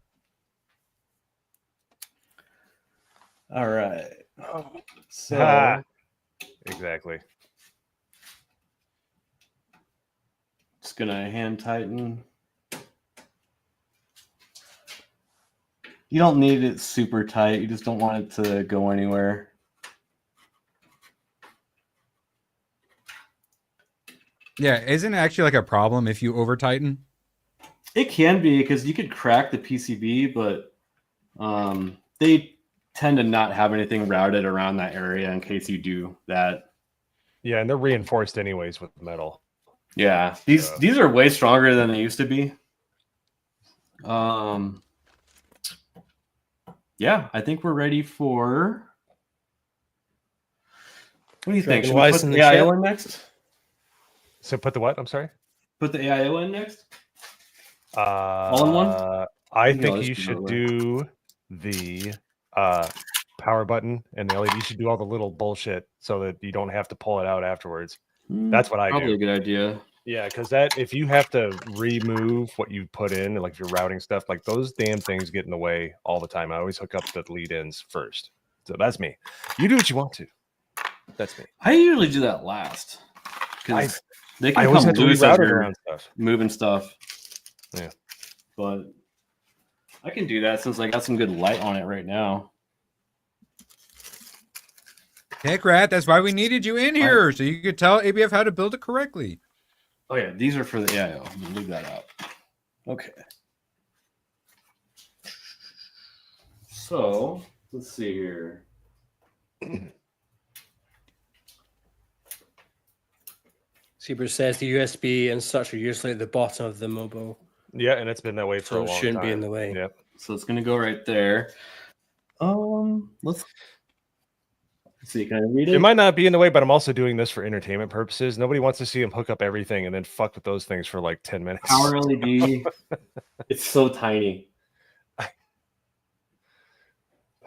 All right. So exactly. just gonna hand tighten. You don't need it super tight. You just don't want it to go anywhere. Yeah, isn't it actually like a problem if you over tighten? It can be because you could crack the PCB, but they tend to not have anything routed around that area in case you do that. Yeah, and they're reinforced anyways with metal. Yeah, these are way stronger than they used to be. Yeah, I think we're ready for. What do you think? Should we put the AIO in next? So put the what? I'm sorry. Put the AIO in next. All in one. I think you should do the power button and the LED. You should do all the little bullshit so that you don't have to pull it out afterwards. That's what I do. Probably a good idea. Yeah, because that if you have to remove what you put in, like if you're routing stuff, like those damn things get in the way all the time. I always hook up the lead ins first. So that's me. You do what you want to. That's me. I usually do that last because they can always come have to loose reroute as it you're around stuff. moving stuff. Yeah, but I can do that since I got some good light on it right now. Heck, Rat, that's why we needed you in here, so you could tell ABF how to build it correctly. Oh yeah, these are for the AIO. Leave that out. Okay. So let's see here. Seaber says the USB and such are usually at the bottom of the Mobo. Yeah, and it's been that way for a long time. So it shouldn't be in the way. Yep. So it's gonna go right there. Let's see. Can I read it? It might not be in the way, but I'm also doing this for entertainment purposes. Nobody wants to see him hook up everything and then fuck with those things for like 10 minutes. Power LED. It's so tiny.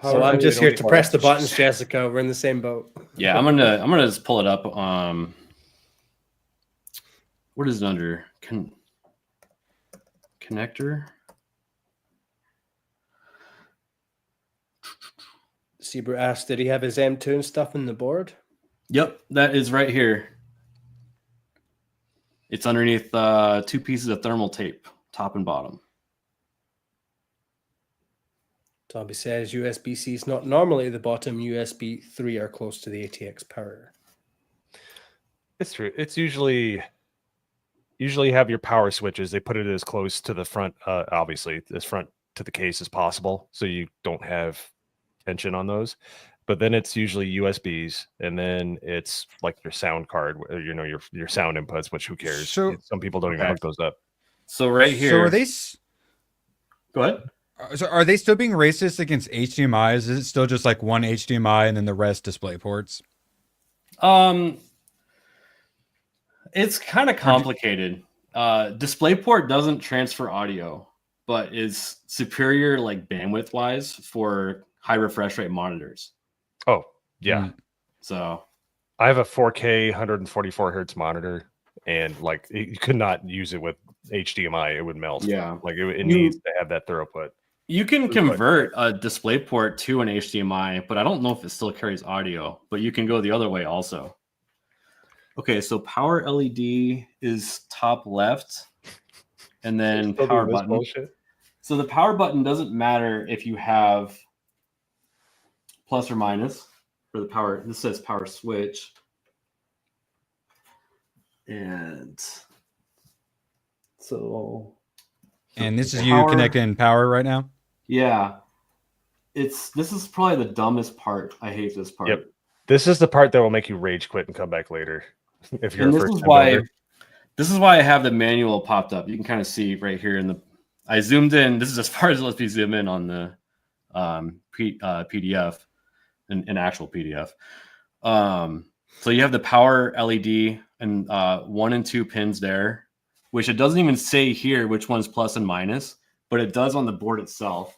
So I'm just here to press the buttons, Jessica. We're in the same boat. Yeah, I'm gonna just pull it up. What is it under? Connector. Seaber asked, did he have his M2 and stuff in the board? Yep, that is right here. It's underneath 2 pieces of thermal tape, top and bottom. Tommy says USB-C is not normally at the bottom. USB 3 are close to the ATX power. It's true. It's usually have your power switches. They put it as close to the front, obviously, as front to the case as possible, so you don't have tension on those. But then it's usually USBs, and then it's like your sound card, you know, your sound inputs. Which who cares? So some people don't even hook those up. So right here. So are they? Go ahead. So are they still being racist against HDMI? Is it still just like one HDMI and then the rest display ports? It's kind of complicated. DisplayPort doesn't transfer audio, but is superior like bandwidth wise for high refresh rate monitors. Oh yeah. So I have a 4K 144 hertz monitor, and like you could not use it with HDMI; it would melt. Yeah, like it needs to have that throughput. You can convert a DisplayPort to an HDMI, but I don't know if it still carries audio. But you can go the other way also. Okay, so power LED is top left, and then power button. Bullshit. So the power button doesn't matter if you have plus or minus. for the power. This says power switch. And so And this is the you power- connecting power right now? Yeah. This is probably the dumbest part. I hate this part. Yep. This is the part that will make you rage quit and come back later. If you're And a this first is time why builder. this is why I have the manual popped up. You can kind of see right here in the. I zoomed in. This is as far as it lets me zoom in on the PDF, an actual PDF. So you have the power LED and 1 and 2 pins there, which it doesn't even say here which one's plus and minus, but it does on the board itself,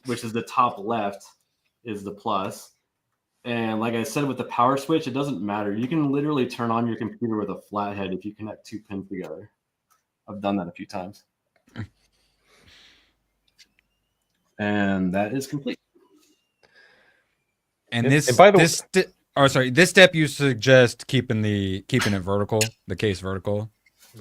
which is the top left is the plus. And like I said, with the power switch, it doesn't matter. You can literally turn on your computer with a flathead if you connect 2 pins together. I've done that a few times. And that is complete. And And- this and by the this this step you suggest keeping it vertical, the case vertical.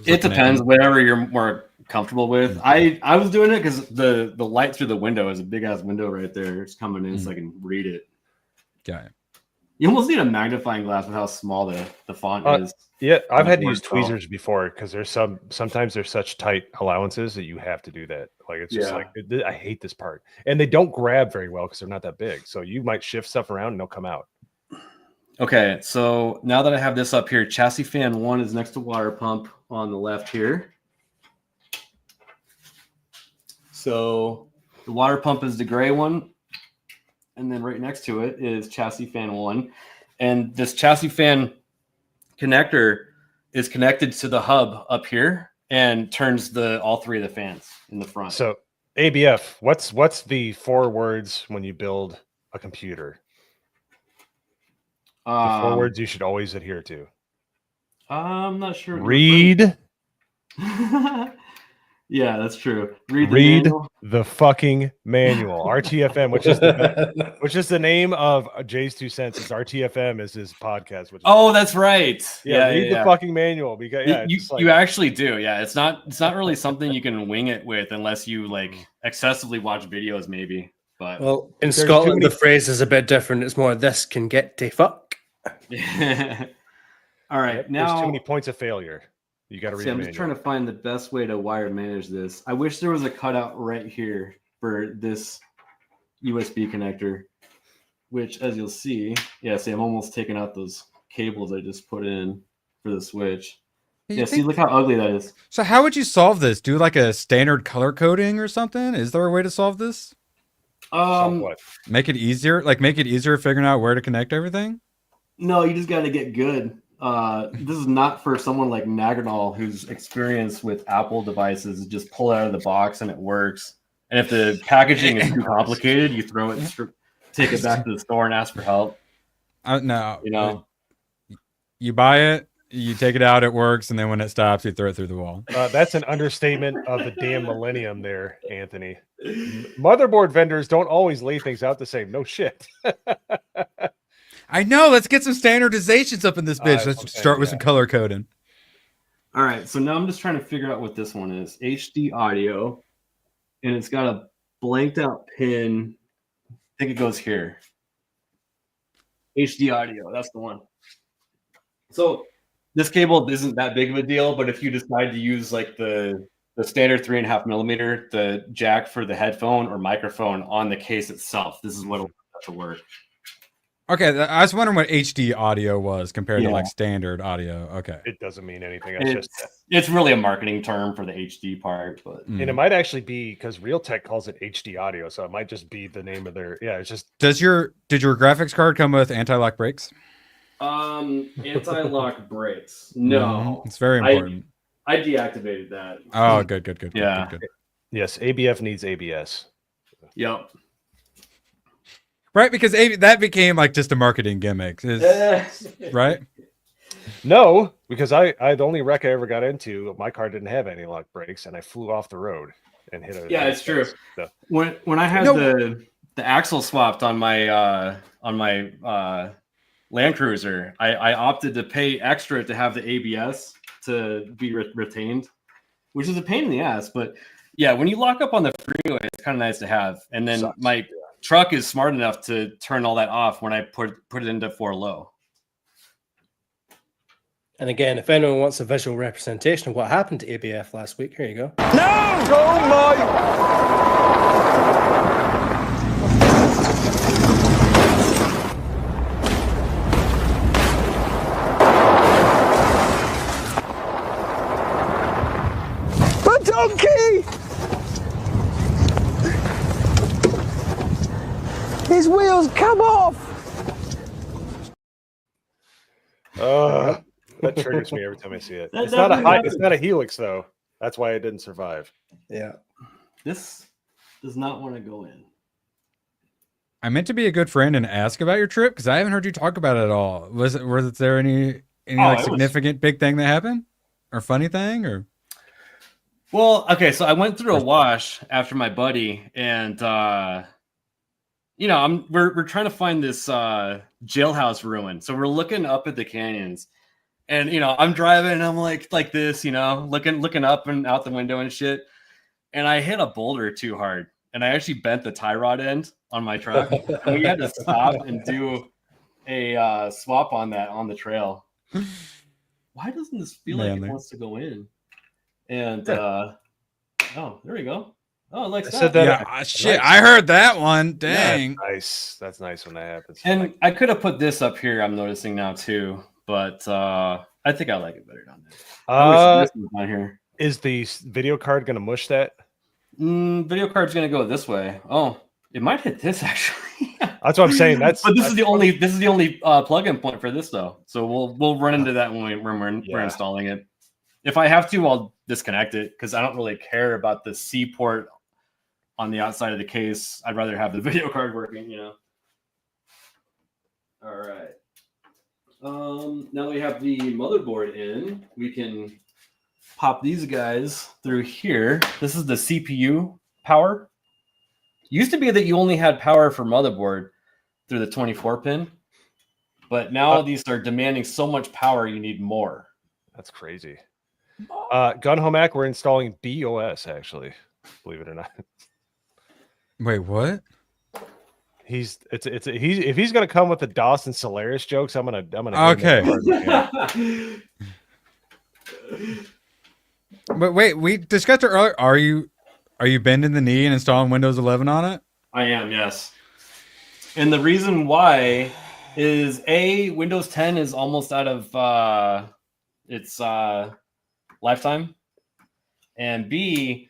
It depends, whatever you're more comfortable with. I was doing it because the light through the window is a big ass window right there. It's coming in so I can read it. Got it. You almost need a magnifying glass with how small the font is. Yeah, I've had to Board use itself. tweezers before because there's sometimes there's such tight allowances that you have to do that. Like it's just Yeah. like I hate this part, and they don't grab very well because they're not that big. So you might shift stuff around and they'll come out. Okay, so now that I have this up here, chassis fan 1 is next to water pump on the left here. So the water pump is the gray one. And then right next to it is chassis fan 1. And this chassis fan connector is connected to the hub up here and turns all 3 of the fans in the front. So ABF, what's the 4 words when you build a computer? The 4 words you should always adhere to. I'm not sure. Read. Yeah, that's true. Read manual. the fucking manual. RTFM, which is the name of Jay's 2 cents. It's RTFM is his podcast. Which Oh, that's right. read the fucking manual because you actually do. Yeah, it's not really something you can wing it with unless you like excessively watch videos, maybe. But Well, in There's Scotland, too the phrase is a bit different. It's more "this can get to fuck." all right, there's now too many points of failure. You got to read. see, I'm just trying to find the best way to wire manage this. I wish there was a cutout right here for this USB connector, which, as you'll see, see, I'm almost taking out those cables I just put in for the switch. See, look how ugly that is. So how would you solve this? Do like a standard color coding or something? Is there a way to solve this? What? Make it easier? Like make it easier figuring out where to connect everything? No, you just got to get good. This is not for someone like Naganal who's experienced with Apple devices. Just pull it out of the box and it works. And if the packaging is too complicated, you throw it, take it back to the store and ask for help. No, You know, you buy it, you take it out, it works, and then when it stops, you throw it through the wall. That's an understatement of the damn millennium, there, Anthony. Motherboard vendors don't always lay things out the same. No shit. I know. Let's get some standardizations up in this bitch. Let's okay, start with yeah. some color coding. all right. So now I'm just trying to figure out what this one is. HD audio, and it's got a blanked out pin. I think it goes here. HD audio. That's the one. So this cable isn't that big of a deal, but if you decide to use like the standard 3.5 millimeter, the jack for the headphone or microphone on the case itself, this is what will have to work. Okay, I was wondering what HD audio was compared to Yeah. like standard audio. Okay. It doesn't mean anything. It's just, It's really a marketing term for the HD part, but and it might actually be because Realtek calls it HD audio, so it might just be the name of their. Yeah, it's just. Did your graphics card come with anti-lock brakes? anti-lock brakes. No, It's very important. I deactivated that. Oh, good. Yeah. Good. Yes, ABF needs ABS. Yep. Right, because that became like just a marketing gimmick, right? No, because I the only wreck I ever got into, my car didn't have anti-lock brakes, and I flew off the road and hit a. Yeah, it's true. So, When I had the axle swapped on my Land Cruiser, I opted to pay extra to have the ABS to be retained, which is a pain in the ass. But yeah, when you lock up on the freeway, it's kind of nice to have. And then Sucks. truck is smart enough to turn all that off when I put it into 4 low. And again, if anyone wants a visual representation of what happened to ABF last week, here you go. No! Oh my! The donkey! His wheels come off! That triggers me every time I see it. It's not a Helix though. That's why it didn't survive. Yeah. This does not want to go in. I meant to be a good friend and ask about your trip because I haven't heard you talk about it at all. Was there any like significant big thing that happened or funny thing or? Well, okay, so I went through a wash after my buddy, and we're trying to find this jailhouse ruin. So we're looking up at the canyons, and I'm driving, and I'm like this, looking up and out the window and shit, and I hit a boulder too hard, and I actually bent the tie rod end on my truck, and we had to stop and do a swap on that on the trail. Why doesn't this feel like it wants to go in? And there we go. Oh, like that. Yeah, shit, I heard that one. Dang. Yeah, nice. That's nice when that happens. And I could have put this up here. I'm noticing now too, but I think I like it better down there. Down here. Is the video card going to mush that? Video card's going to go this way. Oh, it might hit this actually. That's what I'm saying. This is the only plug-in point for this though. So we'll run into that when we're installing it. If I have to, I'll disconnect it because I don't really care about the C port on the outside of the case. I'd rather have the video card working, All right. Now we have the motherboard in. We can pop these guys through here. This is the CPU power. Used to be that you only had power for motherboard through the 24 pin, but now these are demanding so much power you need more. That's crazy. Gunho Mac, we're installing BOS actually, believe it or not. Wait, what? If he's gonna come with the Dawson Solaris jokes, I'm gonna okay. But wait, we discussed it earlier. Are you bending the knee and installing Windows 11 on it? I am, yes. And the reason why is Windows 10 is almost out of its lifetime, and B,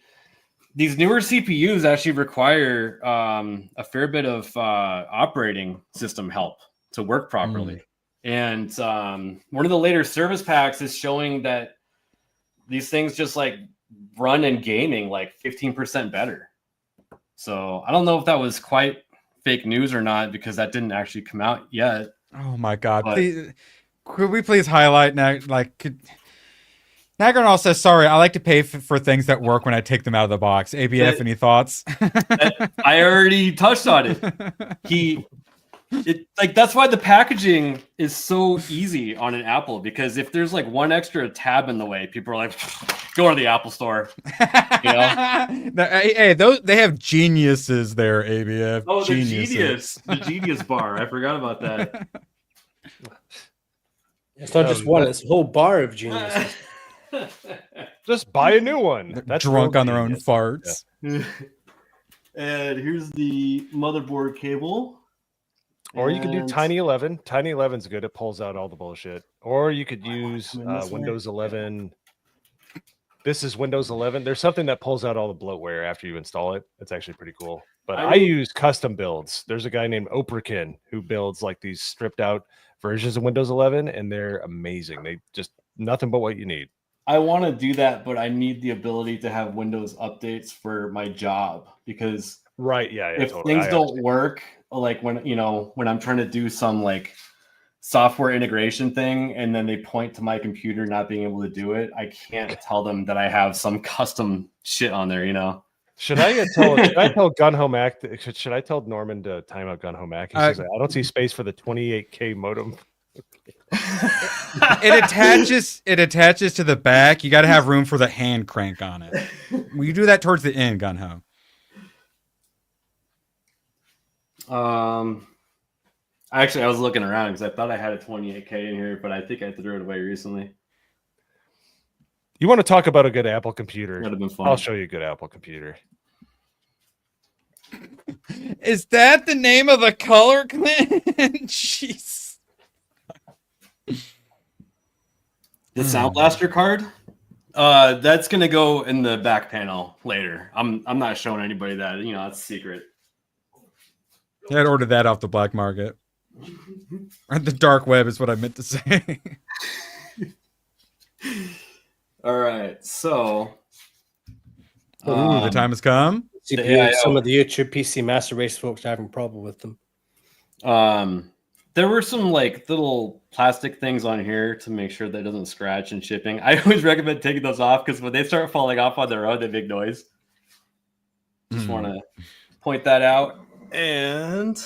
these newer CPUs actually require a fair bit of operating system help to work properly. And one of the later service packs is showing that these things just like run in gaming like 15% better. So I don't know if that was quite fake news or not because that didn't actually come out yet. Oh my God! Please, could we please highlight now? Nagranol says, "Sorry, I like to pay for things that work when I take them out of the box." ABF, any thoughts? I already touched on it. That's why the packaging is so easy on an Apple, because if there's like one extra tab in the way, people are like, go to the Apple store. Hey, they have geniuses there, ABF. Oh, the genius bar. I forgot about that. It's not just one; it's a whole bar of geniuses. Just buy a new one. That's drunk on their own farts. Yeah. And here's the motherboard cable. Or you could do Tiny 11. Tiny 11's good. It pulls out all the bullshit. Or you could use Windows 11. This is Windows 11. There's something that pulls out all the bloatware after you install it. It's actually pretty cool. But I use custom builds. There's a guy named Oprakin who builds like these stripped out versions of Windows 11, and they're amazing. They just nothing but what you need. I want to do that, but I need the ability to have Windows updates for my job, because if totally. Things don't work, like when I'm trying to do some like software integration thing and then they point to my computer not being able to do it, I can't tell them that I have some custom shit on there, Should I tell Gunho Mac? Should I tell Norman to time out Gunho Mac? He says, I don't see space for the 28K modem. It attaches to the back. You got to have room for the hand crank on it. Will you do that towards the end, Gunho? Actually, I was looking around because I thought I had a 28K in here, but I think I threw it away recently. You want to talk about a good Apple computer? That'd have been fun. I'll show you a good Apple computer. Is that the name of the color, Clint? Jeez. The Sound Blaster card? That's gonna go in the back panel later. I'm not showing anybody that. You know, that's a secret. I'd ordered that off the black market. Or the dark web is what I meant to say. All right, so Ooh, the time has come. CPU, some of the YouTube PC Master Race folks are having a problem with them. There were some like little plastic things on here to make sure that it doesn't scratch and shipping. I always recommend taking those off because when they start falling off on their own, they make noise. Just want to point that out. And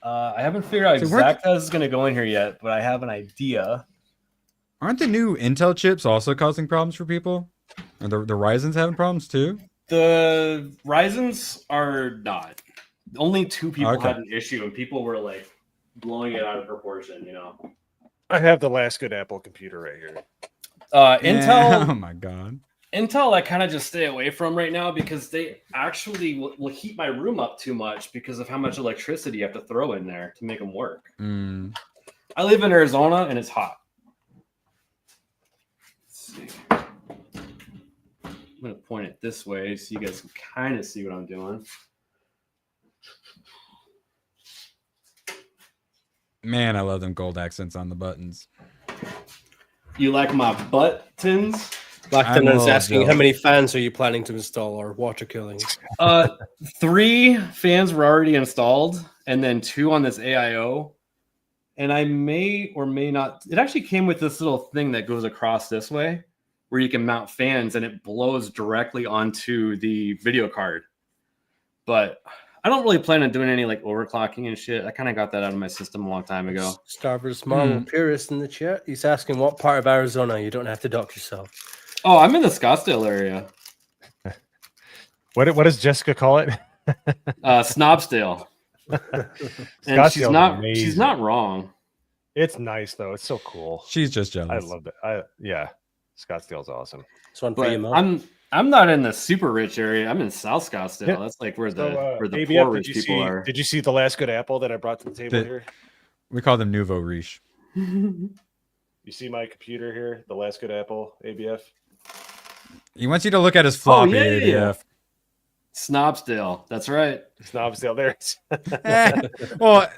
I haven't figured out exactly how this is going to go in here yet, but I have an idea. Aren't the new Intel chips also causing problems for people? Are the Ryzen's having problems too? The Ryzen's are not. Only 2 people had an issue, and people were like blowing it out of proportion. You know, I have the last good Apple computer right here. Intel. Oh my god. Intel, I kind of just stay away from right now because they actually will heat my room up too much because of how much electricity you have to throw in there to make them work. I live in Arizona and it's hot. Let's see. I'm going to point it this way so you guys can kind of see what I'm doing. Man, I love them gold accents on the buttons. You like my buttons? Blackton is asking, how many fans are you planning to install or water cooling? 3 fans were already installed, and then 2 on this AIO. And I may or may not. It actually came with this little thing that goes across this way, where you can mount fans, and it blows directly onto the video card. But I don't really plan on doing any like overclocking and shit. I kind of got that out of my system a long time ago. Starver's Marvel Purist in the chat. He's asking what part of Arizona. You don't have to dock yourself. Oh, I'm in the Scottsdale area. What does Jessica call it? Snobsdale. And she's not wrong. It's nice though. It's so cool. She's just jealous. I love it. Yeah, Scottsdale's awesome. It's one for you, I'm not in the super rich area. I'm in South Scottsdale. Yeah. That's like where the ABF, poor rich people are. Did you see the last good Apple that I brought to the table here? We call them Nouveau Riche. You see my computer here, the last good Apple ABF? He wants you to look at his floppy ABF. Yeah. Snobsdale. That's right. Snobsdale there. Well,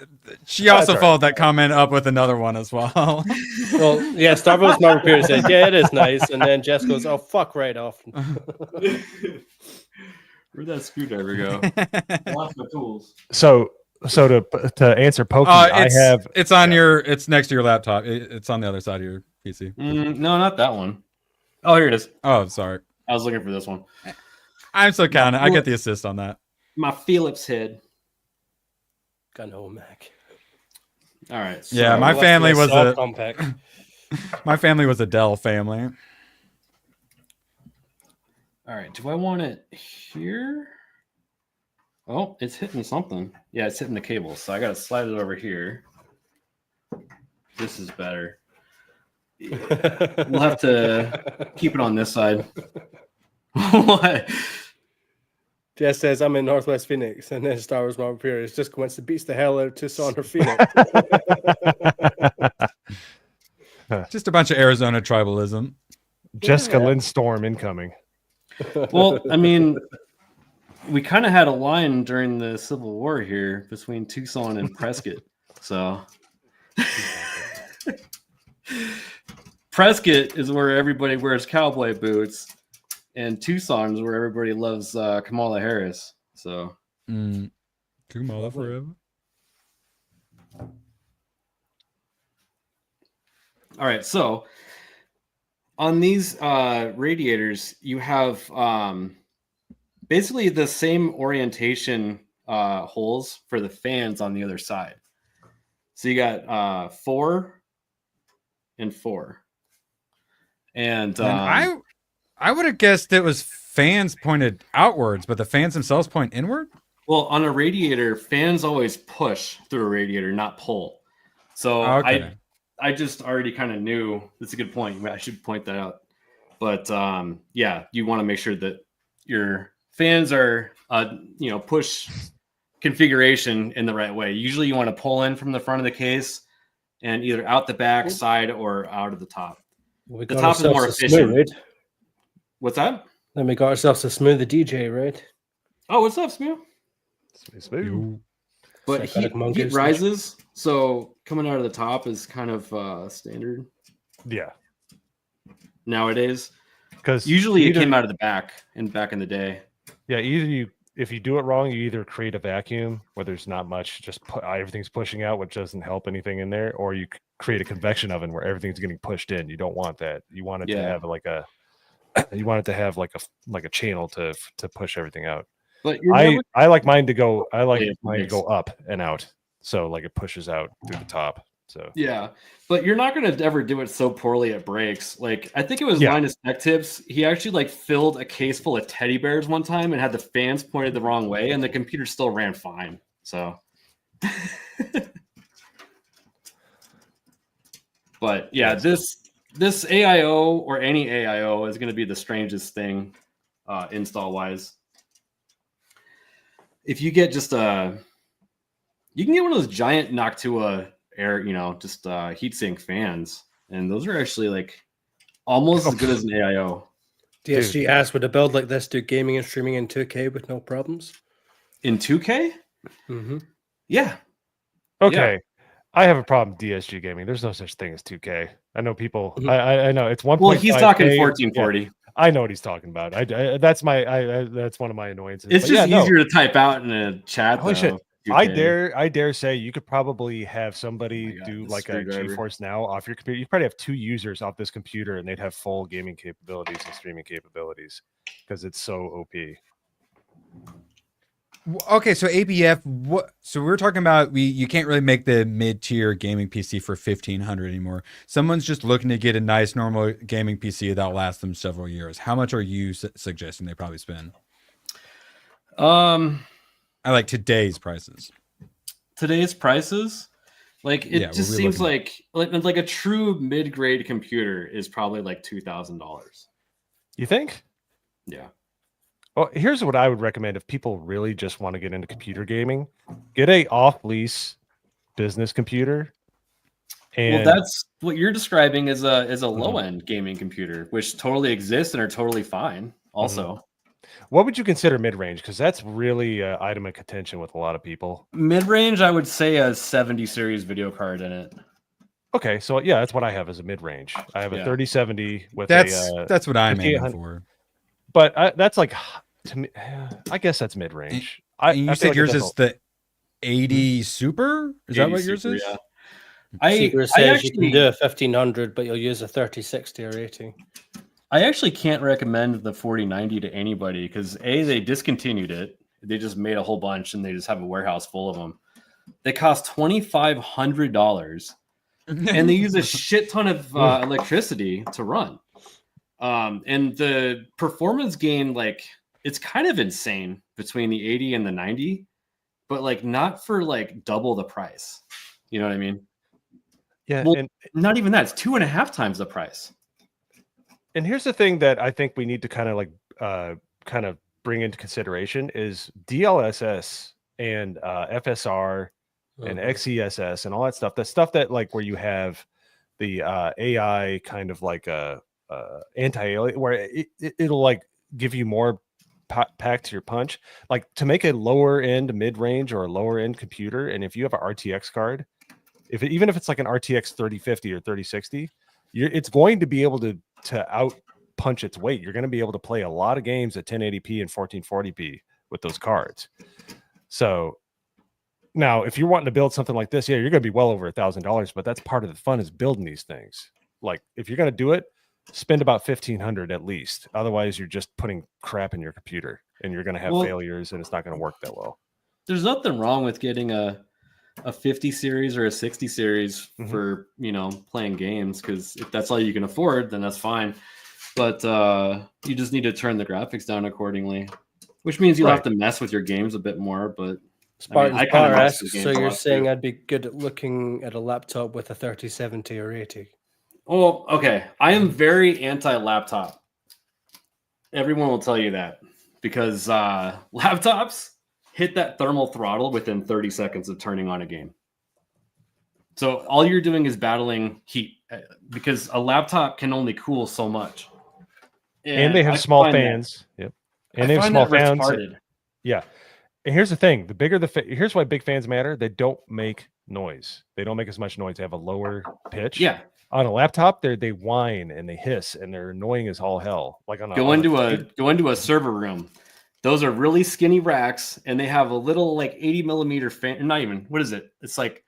she also followed that comment up with another one as well. Well, yeah, Starbucks Marvel Pier said, yeah, it is nice. And then Jess goes, oh, fuck right off. Where'd that screwdriver go? I lost my tools. So to answer Pokey, it's next to your laptop. It's on the other side of your PC. No, not that one. Oh, here it is. Oh, sorry. I was looking for this one. I'm so counting. I get the assist on that. My Philips head. Got no Mac. All right. So yeah, my family was a compact. My family was a Dell family. All right. Do I want it here? Oh, it's hitting something. Yeah, it's hitting the cable. So I got to slide it over here. This is better. We'll have to keep it on this side. What? Jess says, I'm in Northwest Phoenix, and then Star Wars Marvel Pier just wants to beat the hell out of Tucson or Phoenix. Just a bunch of Arizona tribalism. Jessica Lindstorm incoming. Well, I mean, we kind of had a line during the Civil War here between Tucson and Prescott. So Prescott is where everybody wears cowboy boots. And Tucson is where everybody loves Kamala Harris. So, Kamala forever. All right. So, on these radiators, you have basically the same orientation holes for the fans on the other side. So you got 4 and 4, and I would have guessed it was fans pointed outwards, but the fans themselves point inward. Well, on a radiator, fans always push through a radiator, not pull. So Okay. I just already kind of knew. That's a good point. I should point that out. But yeah, you want to make sure that your fans are, push configuration in the right way. Usually, you want to pull in from the front of the case and either out the back, side, or out of the top. We The got top is more ourselves a efficient. smooth. What's that? Then we got ourselves a smooth DJ, right? Oh, what's up, Smooth? Smooth. But Psychotic heat monkeys. rises, so coming out of the top is kind of standard Yeah, nowadays. because Usually it came out of the back in the day. Yeah, if you do it wrong, you either create a vacuum where there's not much, just everything's pushing out, which doesn't help anything in there, or you create a convection oven where everything's getting pushed in. You don't want that. You want it to have like a channel to push everything out. But I like mine to go. I like Yeah, mine to mix. go up and out, so like it pushes out through the top. So yeah, but you're not going to ever do it so poorly it breaks. Like I think it was Yeah. Linus Tech Tips. He actually like filled a case full of teddy bears one time and had the fans pointed the wrong way, and the computer still ran fine. So, but yeah, this AIO or any AIO is going to be the strangest thing install wise. If you get just you can get one of those giant Noctua air, just heatsink fans, and those are actually like almost as good as an AIO. DSG asked, would a build like this do gaming and streaming in 2K with no problems? In 2K? Mm-hmm. Yeah. okay, Yeah. I have a problem with DSG gaming. There's no such thing as 2K. I know people. Mhm. I know it's 1.5. Well, he's talking 1440. 1440. I know what he's talking about. That's one of my annoyances. It's But just yeah, no. easier to type out in a chat. Holy shit. though, I 2K. dare say you could probably have somebody God, do this like a screwdriver. GeForce Now off your computer. You probably have 2 users off this computer, and they'd have full gaming capabilities and streaming capabilities because it's so OP. Okay, so ABF, what? So we're talking about you can't really make the mid-tier gaming PC for $1,500 anymore. Someone's just looking to get a nice normal gaming PC that'll last them several years. How much are you suggesting they probably spend? I like today's prices. Today's prices, like it Yeah, just we're seems looking like a true mid-grade computer is probably like $2,000. You think? Yeah. Well, here's what I would recommend if people really just want to get into computer gaming: get a off-lease business computer. And Well, that's what you're describing as a low-end gaming computer, which totally exists and are totally fine. Also, what would you consider mid-range? Because that's really an item of contention with a lot of people. mid-range, I would say a 70 series video card in it. Okay, so yeah, that's what I have as a mid-range. I have a Yeah. 3070 with That's what I'm aiming 5800. for. But that's like, to me, I guess that's mid-range. And you I said feel like yours it is doesn't- the 80 Super? Is that 80 what yours Super, is? yeah. Secret says you can do a 1500, but you'll use a 3060 or 80. I actually can't recommend the 4090 to anybody because they discontinued it. They just made a whole bunch and they just have a warehouse full of them. They cost $2,500 and they use a shit ton of electricity to run. And the performance gain, like, it's kind of insane between the 80 and the 90, but like not for like double the price. You know what I mean? Yeah, Well, and not even that. It's 2.5 times the price. And here's the thing that I think we need to kind of bring into consideration is DLSS and FSR and XESS and all that stuff. The stuff that like where you have the AI kind of like a anti-alien where it'll like give you more pack to your punch. Like to make a lower end mid-range or a lower end computer, and if you have an RTX card, even if it's like an RTX 3050 or 3060, it's going to be able to out punch its weight. You're going to be able to play a lot of games at 1080p and 1440p with those cards. So now if you're wanting to build something like this, yeah, you're going to be well over $1,000, but that's part of the fun is building these things. Like if you're going to do it, spend about $1,500 at least. Otherwise you're just putting crap in your computer and you're going to have failures and it's not going to work that well. There's nothing wrong with getting a 50 series or a 60 series for playing games, because if that's all you can afford, then that's fine. But you just need to turn the graphics down accordingly. Which means you'll Right. have to mess with your games a bit more, but Spartan I kinda Sparta mess with asks, games so a you're lot, saying too. I'd be good at looking at a laptop with a 3070 or 80? Well, okay. I am very anti-laptop. Everyone will tell you that because laptops hit that thermal throttle within 30 seconds of turning on a game. So all you're doing is battling heat because a laptop can only cool so much. And they have I small find fans. Yep. And they I have find small that fans. retarded. Yeah. And here's the thing: the bigger the here's why big fans matter. They don't make noise. They don't make as much noise. They have a lower pitch. Yeah. On a laptop, they whine and they hiss and they're annoying as all hell. Like on a Go into a server room. Those are really skinny racks, and they have a little like 80 millimeter fan. Not even. What is it? It's like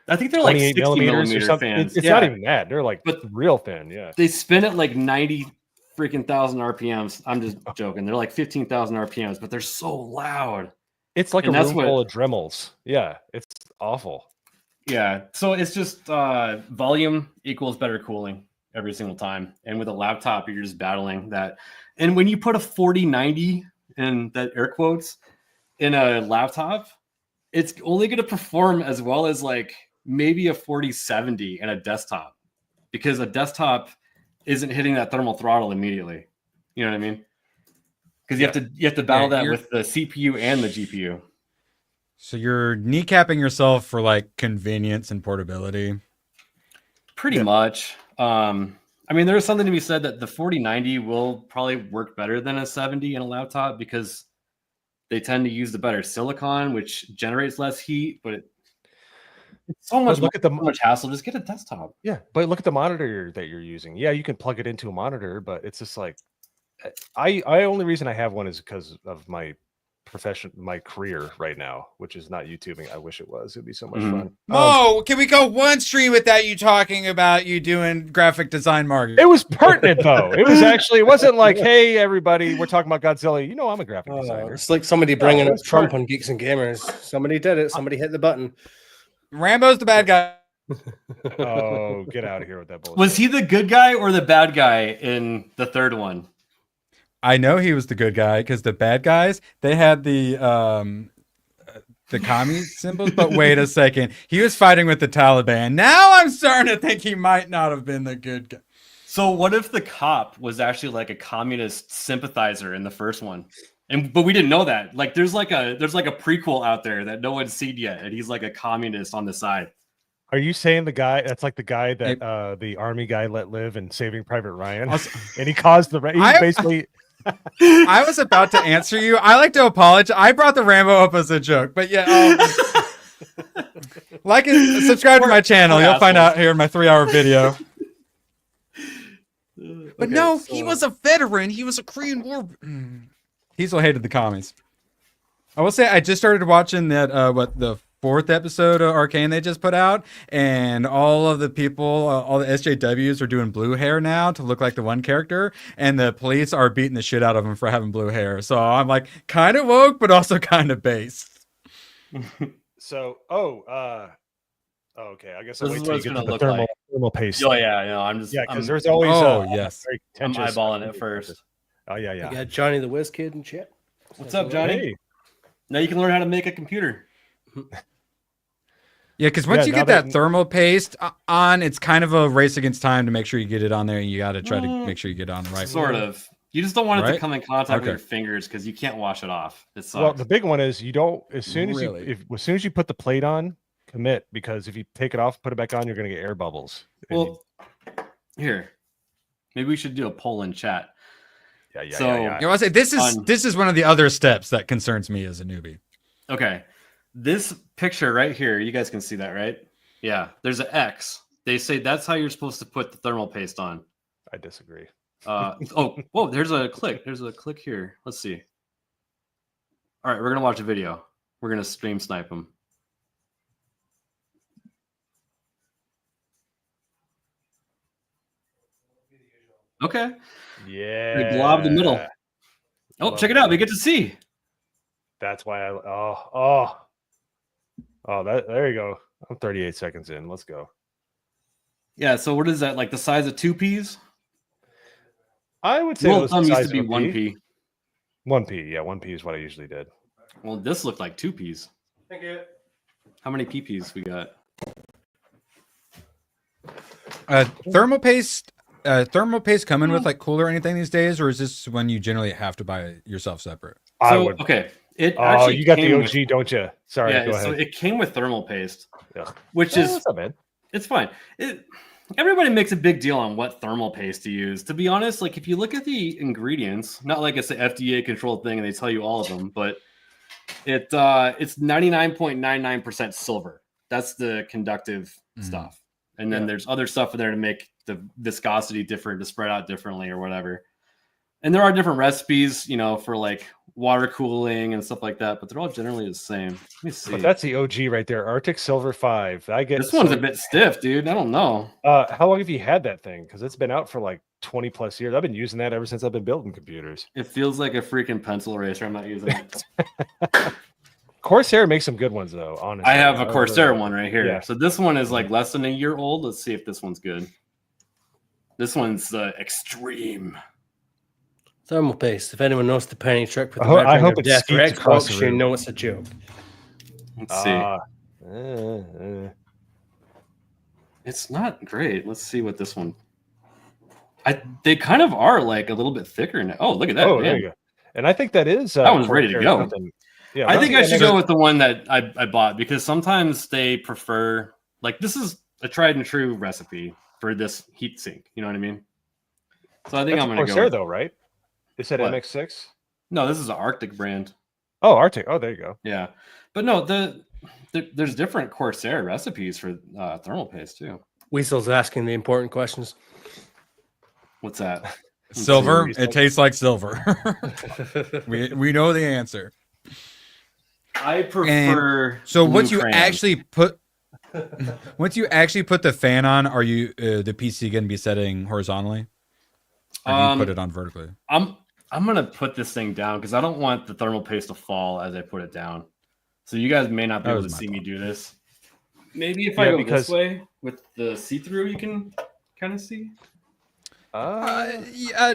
I think they're like 28 60 millimeters or millimeter something. fans. It's Yeah. not even that. They're like But real thin. Yeah. they spin at like 90 freaking thousand RPMs. I'm just joking. They're like 15,000 RPMs, but they're so loud. It's like And a that's room what- full of Dremels. Yeah. It's awful. Yeah. So it's just volume equals better cooling every single time. And with a laptop, you're just battling that. And when you put a 4090 in that air quotes in a laptop, it's only going to perform as well as like maybe a 4070 in a desktop, because a desktop isn't hitting that thermal throttle immediately. You know what I mean? Because you have to battle that with the CPU and the GPU. So you're kneecapping yourself for like convenience and portability. Pretty much. I mean, there's something to be said that the 4090 will probably work better than a 70 in a laptop because they tend to use the better silicon, which generates less heat, but it's so much, so much hassle. Just get a desktop. Yeah, but look at the monitor that you're using. Yeah, you can plug it into a monitor, but it's just like I only reason I have one is because of my my career right now, which is not YouTubing. I wish it was. It'd be so much fun. Mo, can we go one stream without you talking about you doing graphic design marketing? It was pertinent though. It was actually. It wasn't like, hey, everybody, we're talking about Godzilla. You know, I'm a graphic designer. It's like somebody bringing it up was Trump pertinent. on Geeks and Gamers. Somebody did it. Somebody hit the button. Rambo's the bad guy. Oh, get out of here with that bullshit. Was he the good guy or the bad guy in the third one? I know he was the good guy because the bad guys, they had the commie symbols, but wait a second. He was fighting with the Taliban. Now I'm starting to think he might not have been the good guy. So what if the cop was actually like a communist sympathizer in the first one? But we didn't know that. Like there's like a prequel out there that no one's seen yet, and he's like a communist on the side. Are you saying the guy that's like the guy that the army guy let live in Saving Private Ryan? And he caused the basically I was about to answer you. I like to apologize. I brought the Rambo up as a joke, but yeah, like and subscribe to my channel. You'll find out here in my 3-hour video. But Okay, no, so- he was a veteran. He was a Korean War. He's what hated the commies. I will say I just started watching that the 4th episode of Arcane they just put out, and all of the people, all the SJWs are doing blue hair now to look like the one character, and the police are beating the shit out of them for having blue hair. So I'm like kind of woke, but also kind of base. So, okay. I guess I'll This wait is till what you it's get gonna to the look thermal, like. thermal paste. Oh yeah, no, I'm just Yeah, because I'm, there's always Yes. very I'm contentious. eyeballing it first. Oh yeah, You yeah. got Johnny the Whiz Kid and shit. What's up, Johnny? Hey, Now you can learn how to make a computer. Yeah, because once Yeah, you now get that- that thermal paste on, it's kind of a race against time to make sure you get it on there, and you got to try to make sure you get it on the right. Sort of. You just don't want it to Right? come in contact with Okay. your fingers because you can't wash it off. It sucks. well, the big one is you don't as soon as Really? as soon as you put the plate on, commit, because if you take it off, put it back on, you're gonna get air bubbles. And Well, here, maybe we should do a poll in chat. yeah. so- You know, I say this is one of the other steps that concerns me as a newbie. Okay, this picture right here, you guys can see that, right? Yeah, there's an X. They say that's how you're supposed to put the thermal paste on. I disagree. Whoa, there's a click. There's a click here. Let's see. All right, we're gonna watch a video. We're gonna stream snipe them. Okay. Yeah. They blob the middle. Oh, Love check it that. out. We get to see. That's why that there you go. I'm 38 seconds in. Let's go. Yeah. So what is that? Like the size of 2 peas? I would say Rule it of was thumb the used size to be of a 1 pea. pea. 1P. Yeah, 1P is what I usually did. Well, this looked like 2Ps. Thank you. How many PPs we got? Thermal paste come in with like cooler or anything these days, or is this when you generally have to buy it yourself separate? I So, would. okay. It Oh, actually you got the came OG, with, don't you? Sorry, yeah, go so ahead. it came with thermal paste, Yeah. which Oh, is that's not bad. it's fine. Everybody makes a big deal on what thermal paste to use. To be honest, like if you look at the ingredients, not like it's an FDA controlled thing and they tell you all of them, but it's 99.99% silver. That's the conductive stuff. And then there's other stuff in there to make the viscosity different, to spread out differently or whatever. And there are different recipes, you know, for like water cooling and stuff like that, but they're all generally the same. Let me see. But that's the OG right there. Arctic Silver 5. I get This one's a bit stiff, dude. I don't know. How long have you had that thing? Because it's been out for like 20 plus years. I've been using that ever since I've been building computers. It feels like a freaking pencil eraser. I'm not using it. Corsair makes some good ones though, honestly. I have a Corsair one right here. Yeah. So this one is like less than a year old. Let's see if this one's good. This one's extreme. Thermal paste. If anyone knows the penny trick with the I red hope ring of it death or skeeps across the Xbox, you room. know it's a joke. Let's see. It's not great. Let's see what this one. They kind of are like a little bit thicker now. Oh, look at that. Oh, man. there you go. And I think that is That one's ready to Corsair go. something. Yeah, I think I should go go with the one that I bought because sometimes they prefer, like, this is a tried and true recipe for this heat sink. You know what I mean? So I think That's I'm going to Corsair go. though, right? It said What? MX6. No, this is an Arctic brand. Oh, Arctic. Oh, there you go. Yeah, but no, there's different Corsair recipes for thermal paste too. Weasel's asking the important questions. What's that? Silver. Seriously. It tastes like silver. we know the answer. I prefer. So blue once you crayon. actually put the fan on, are you the PC going to be setting horizontally? Or do you put it on vertically? I'm gonna put this thing down because I don't want the thermal paste to fall as I put it down. So you guys may not be able to see me do this. Maybe if I go this way with the see-through, you can kind of see. Yeah,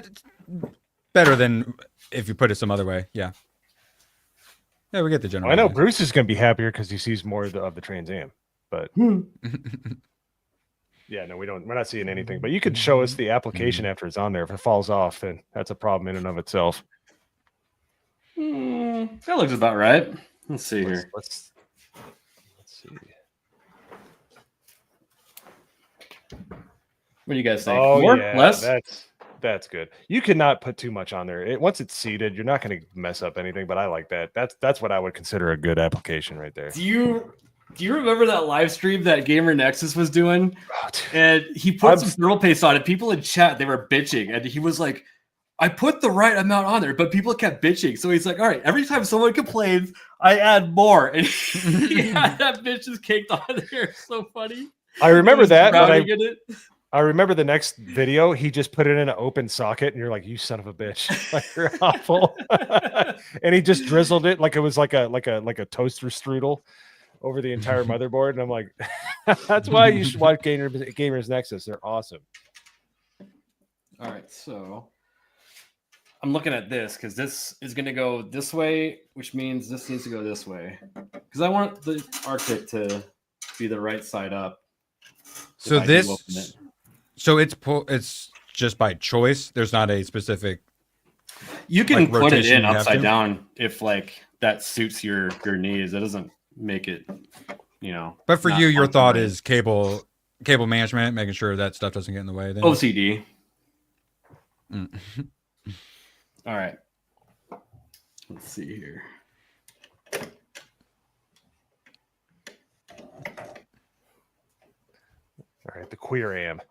better than if you put it some other way. Yeah. Yeah, we get the general. I know idea. Bruce is going to be happier because he sees more of the Trans Am, but yeah, no, we're not seeing anything. But you could show us the application after it's on there. If it falls off, then that's a problem in and of itself. That looks about right. Let's see here. Let's see. What do you guys think? Oh, More? yeah, Less? that's good. You cannot put too much on there. Once it's seated, you're not going to mess up anything. But I like that. That's what I would consider a good application right there. Do you remember that live stream that Gamer Nexus was doing? Oh, And he put some thermal paste on it. People in chat, they were bitching, and he was like, I put the right amount on there, but people kept bitching. So he's like, all right, every time someone complains, I add more. And he had that bitch just caked on there. So funny. I remember that. But I I remember the next video, he just put it in an open socket, and you're like, "You son of a bitch! Like you're awful." And he just drizzled it like it was like a toaster strudel over the entire motherboard. And I'm like, "That's why you should watch Gamers Nexus. They're awesome." All right, so I'm looking at this because this is going to go this way, which means this needs to go this way because I want the Arctic to be the right side up. So it's just by choice. There's not a specific. You can put it in you have upside to? down if like that suits your needs. It doesn't make it, But for not you, your funky, thought right? is cable management, making sure that stuff doesn't get in the way. Then OCD. Mm. All right. Let's see here. All right, the queer am.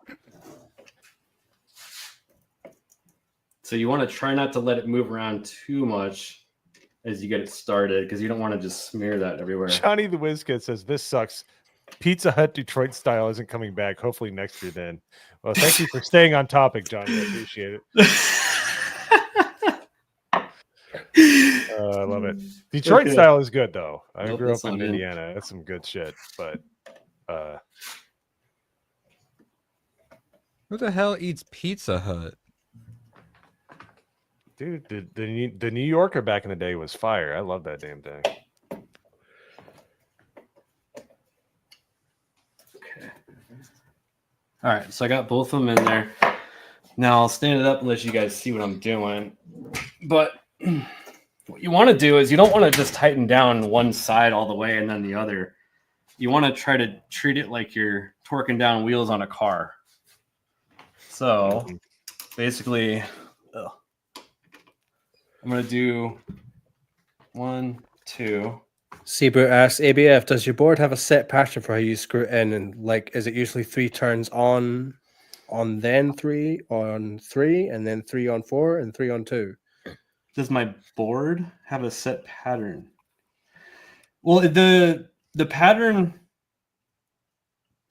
So you want to try not to let it move around too much as you get it started because you don't want to just smear that everywhere. Johnny the WizKid says this sucks. Pizza Hut Detroit style isn't coming back. Hopefully next year then. Well, thank you for staying on topic, Johnny. I appreciate it. I love it. Detroit style is good though. I grew up in Indiana. That's some good shit. But who the hell eats Pizza Hut? Dude, the New Yorker back in the day was fire. I love that damn thing. Okay. All right, so I got both of them in there. Now I'll stand it up and let you guys see what I'm doing. But what you want to do is you don't want to just tighten down one side all the way and then the other. You want to try to treat it like you're torquing down wheels on a car. So basically, I'm going to do 1, 2. Seabrook asks, ABF, does your board have a set pattern for how you screw it in? And like, is it usually 3 turns on then 3 on 3, and then 3 on 4, and 3 on 2? Does my board have a set pattern? Well, the pattern.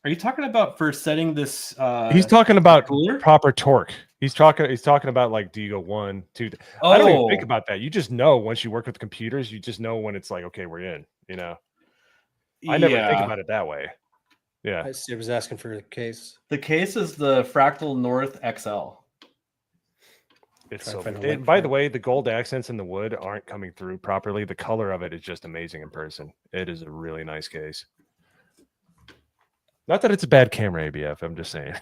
Are you talking about for setting this? He's talking about cooler? proper torque. He's talking about like, do you go 1, 2? Oh. I don't even think about that. You just know once you work with computers, you just know when it's like, okay, we're in. You know, I never think about it that way. Yeah, I was asking for the case. The case is the Fractal North XL. it's Try so. to find a And link by for the it. way, the gold accents in the wood aren't coming through properly. The color of it is just amazing in person. It is a really nice case. Not that it's a bad camera, ABF. I'm just saying.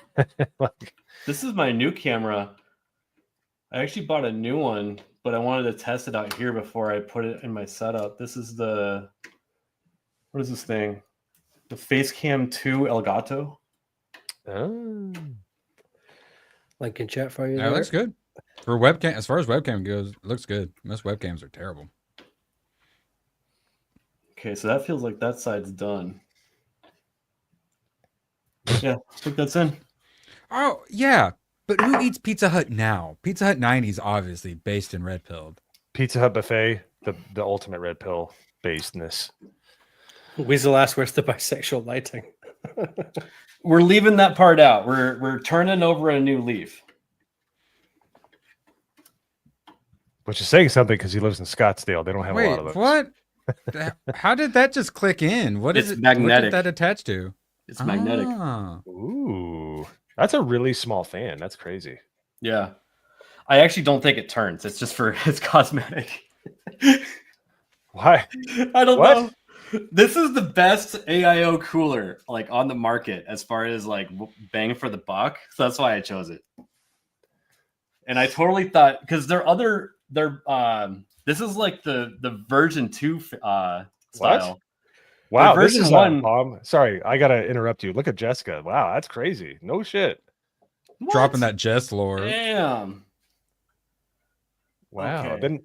Like, This is my new camera. I actually bought a new one, but I wanted to test it out here before I put it in my setup. This is the, what is this thing? The Facecam 2 Elgato. oh. Link in chat for you. Yeah, it there. looks good. For webcam, as far as webcam goes, it looks good. Most webcams are terrible. Okay, so that feels like that side's done. Yeah, I think that's in. Oh, yeah. But who eats Pizza Hut now? Pizza Hut 90s obviously based in red pilled. Pizza Hut buffet, the ultimate red pill basedness. Weasel asks, where's the bisexual lighting? We're leaving that part out. We're turning over a new leaf. Which is saying something because he lives in Scottsdale. They don't have a lot of those. What? How did that just click in? What is It's it? magnetic. What did that attach to? It's magnetic. Ah. Ooh, that's a really small fan. That's crazy. Yeah. I actually don't think it turns. It's just for it's cosmetic. Why? I don't What? know. This is the best AIO cooler like on the market as far as like bang for the buck. So that's why I chose it. And I totally thought because this is like the version 2 style. Wow, Their this version is 1. bomb. Sorry, I gotta interrupt you. Look at Jessica. Wow, that's crazy. No shit. Dropping that Jess lore. Damn. Wow. Okay. Then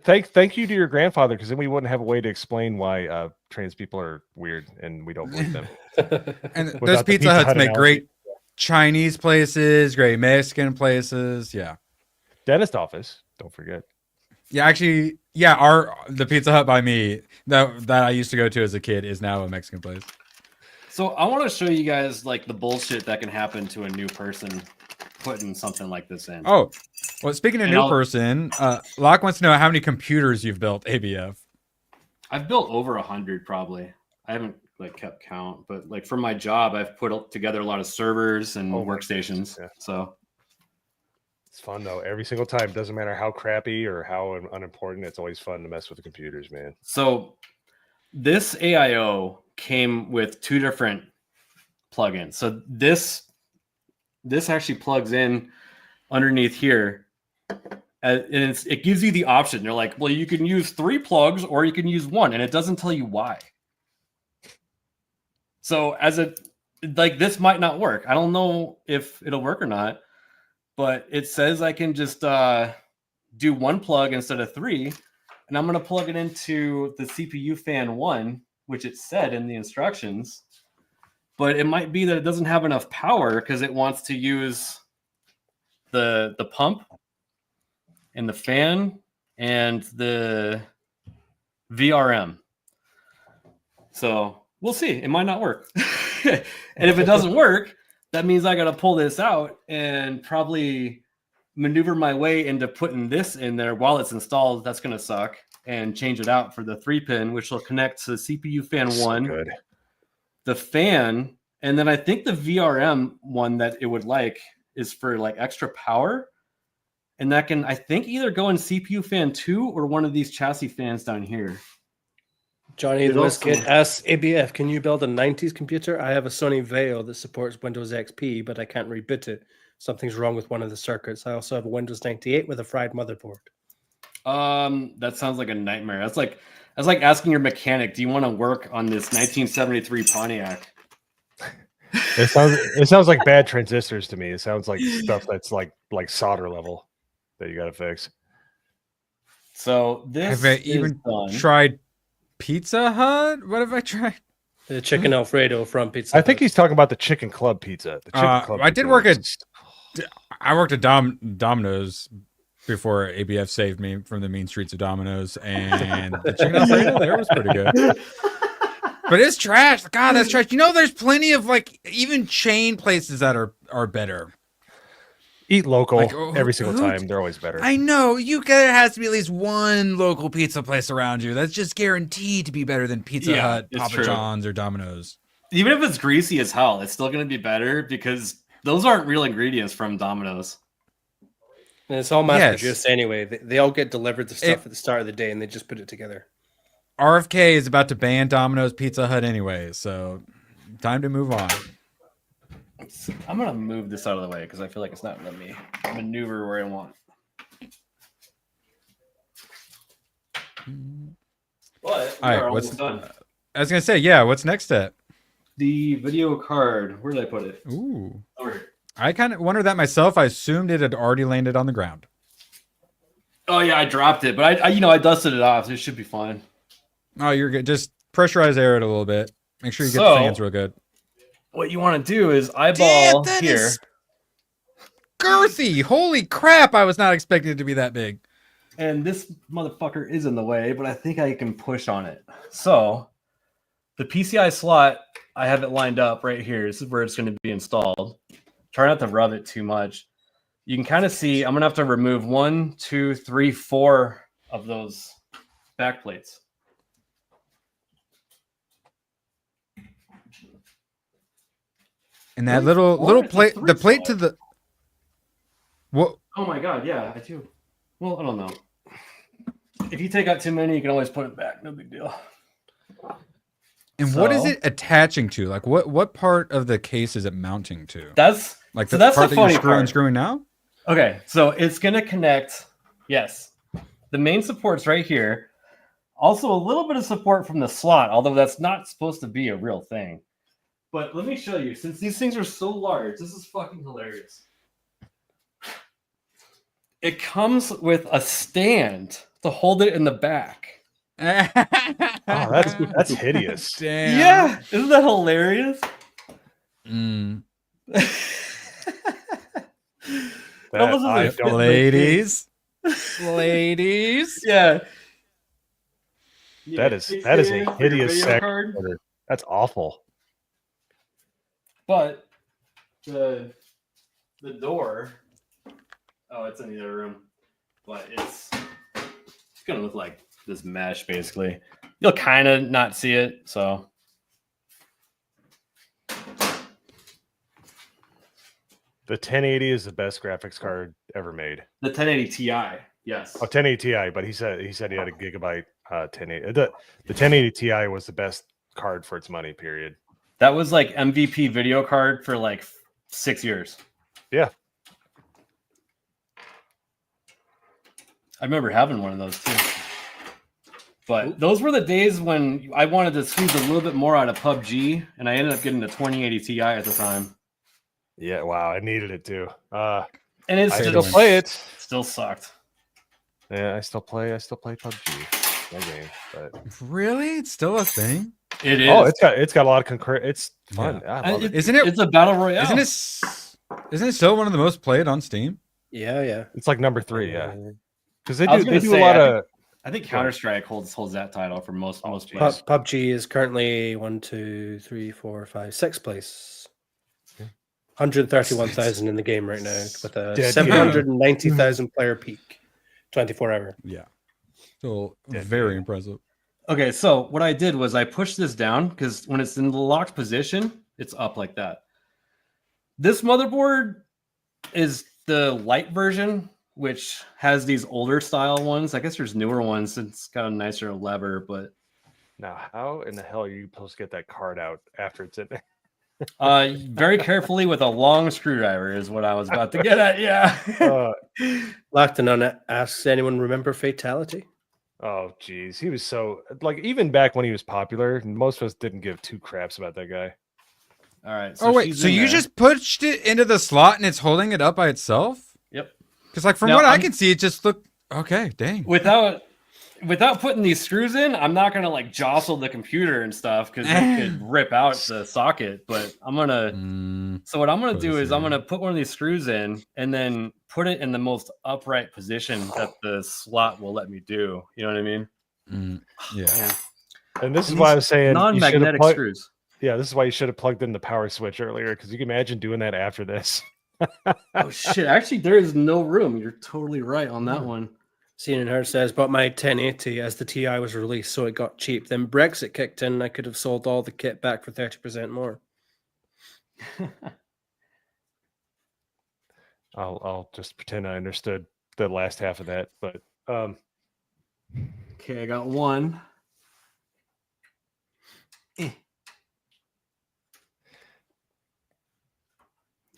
thank you to your grandfather, because then we wouldn't have a way to explain why trans people are weird and we don't believe them. And those Without the Pizza Huts Hut make analogy. great Chinese places, great Mexican places. Yeah. Dentist office. Don't forget. Yeah, actually, yeah, the Pizza Hut by me that I used to go to as a kid is now a Mexican place. So I want to show you guys like the bullshit that can happen to a new person putting something like this in. Oh, well, speaking of And new I'll- person, Locke wants to know how many computers you've built, ABF. I've built over 100 probably. I haven't like kept count, but like for my job, I've put together a lot of servers and Oh my workstations. goodness, yeah. So It's fun though. Every single time. Doesn't matter how crappy or how unimportant. It's always fun to mess with the computers, man. So this AIO came with 2 different plugins. So this actually plugs in underneath here, and it gives you the option. They're like, well, you can use 3 plugs or you can use 1, and it doesn't tell you why. So like this might not work. I don't know if it'll work or not, but it says I can just do 1 plug instead of 3. And I'm going to plug it into the CPU fan 1, which it said in the instructions. But it might be that it doesn't have enough power because it wants to use the pump and the fan and the VRM. So we'll see. It might not work. And if it doesn't work, that means I got to pull this out and probably maneuver my way into putting this in there while it's installed. That's going to suck. And change it out for the 3-pin, which will connect to the CPU fan 1, Good. the fan, and then I think the VRM one that it would like is for like extra power. and that can, I think, either go in CPU fan 2 or one of these chassis fans down here. Johnny It the also- Wizkid asks ABF, can you build a 90s computer? I have a Sony Vaio that supports Windows XP, but I can't reboot it. Something's wrong with one of the circuits. I also have a Windows 98 with a fried motherboard. That sounds like a nightmare. That's like asking your mechanic, do you want to work on this 1973 Pontiac? It sounds like bad transistors to me. It sounds like stuff that's like solder level that you got to fix. So this Have I is even done. tried Pizza Hut? What have I tried? The chicken Alfredo from Pizza I think Hut. he's talking about the Chicken Club pizza. The Chicken Club. I did pizza work is- I worked at Domino's before ABF saved me from the mean streets of Domino's, and the chicken Alfredo there was pretty good. But it's trash. God, that's trash. You know, there's plenty of like even chain places that are better. eat local Like, every single who- time. They're always better. I know there has to be at least one local pizza place around you that's just guaranteed to be better than Pizza Yeah, Hut, it's Papa true. John's, or Domino's. Even if it's greasy as hell, it's still going to be better because those aren't real ingredients from Domino's. And it's all mass Yes. produced anyway. They all get delivered the stuff at the start of the day and they just put it together. RFK is about to ban Domino's, Pizza Hut anyway, so time to move on. I'm going to move this out of the way because I feel like it's not letting me maneuver where I want. But we All right, are what's almost done. I was gonna say, yeah. What's next step? The video card. Where did I put it? Ooh, Over here. I kind of wondered that myself. I assumed it had already landed on the ground. Oh yeah, I dropped it, but I dusted it off. It should be fine. Oh, you're good. Just pressurize air it a little bit. Make sure you get So- the fans real good. What you want to do is eyeball that here. is girthy. Holy crap! I was not expecting it to be that big. And this motherfucker is in the way, but I think I can push on it. So the PCI slot, I have it lined up right here. This is where it's going to be installed. Try not to rub it too much. You can kind of see I'm going to have to remove 1, 2, 3, 4 of those back plates. And that Really? little Four? It's a plate, three the plate to slot. the what? Oh my god, yeah, I do. Well, I don't know. If you take out too many, you can always put it back. No big deal. And what is So- it attaching to? Like what part of the case is it mounting to? That's Like so the that's part the that you're funny part. screwing now? Okay, so it's going to connect. Yes. The main support's right here. Also, a little bit of support from the slot, although that's not supposed to be a real thing. But let me show you. Since these things are so large, this is fucking hilarious. It comes with a stand to hold it in the back. Oh, that's hideous. Damn. Yeah, isn't that hilarious? Mm. That, Almost I doesn't fit don't- in the Ladies. Ladies. Yeah. That is- Fix that is it a in for your hideous video sack card. order. That's awful. But the door, oh, it's in the other room, but it's gonna look like this mesh basically. You'll kind of not see it, so The 1080 is the best graphics card ever made. the 1080 Ti, yes. Oh, 1080 Ti, but he said he had a gigabyte 1080. The 1080 Ti was the best card for its money. Period. That was like MVP video card for like 6 years. Yeah. I remember having one of those too. But those were the days when I wanted to squeeze a little bit more out of PUBG, and I ended up getting the 2080 Ti at the time. Yeah. Wow. I needed it too. And it's I Still still just, play it. still sucked. Yeah. I still play PUBG. My game, but Really? It's still a thing? It is. oh, it's got a lot of concurrent. It's fun. I love it. Isn't it? It's a battle royale. Isn't it still one of the most played on Steam? Yeah. It's like number 3. Yeah, because I was they gonna do say, a lot I of. I think Counter Strike holds that title for most Oh, players. PUBG is currently 1, 2, 3, 4, 5, 6th place. 131,000 in the game right now with a Dead 790,000 player peak, 24 hour. Yeah. Still Yeah, very yeah. impressive. Okay, so what I did was I pushed this down because when it's in the locked position, it's up like that. This motherboard is the Lite version, which has these older style ones. I guess there's newer ones. It's got a nicer lever, but Now, how in the hell are you supposed to get that card out after it's in there? very carefully with a long screwdriver is what I was about to get at. Yeah. Lactanon asks, anyone remember Fatality? Oh, geez. He was so, like, even back when he was popular, most of us didn't give two craps about that guy. All right. Oh wait, she's so in you there. just pushed it into the slot and it's holding it up by itself? Yep. Because like from Now, what I I'm- can see, it just looked okay. Dang. Without putting these screws in, I'm not gonna like jostle the computer and stuff because it could rip out the socket. But I'm gonna. So what I'm gonna do is I'm gonna put one of these screws in and then put it in the most upright position that the slot will let me do. You know what I mean? Yeah. Yeah. And this is why I was saying Non-magnetic screws. Yeah, this is why you should have plugged in the power switch earlier, because you can imagine doing that after this. Oh shit! Actually, there is no room. You're totally right on that one. Seen and Heard says, bought my 1080 as the TI was released, so it got cheap. Then Brexit kicked in, and I could have sold all the kit back for 30% more. I'll just pretend I understood the last half of that, but Okay, I got one.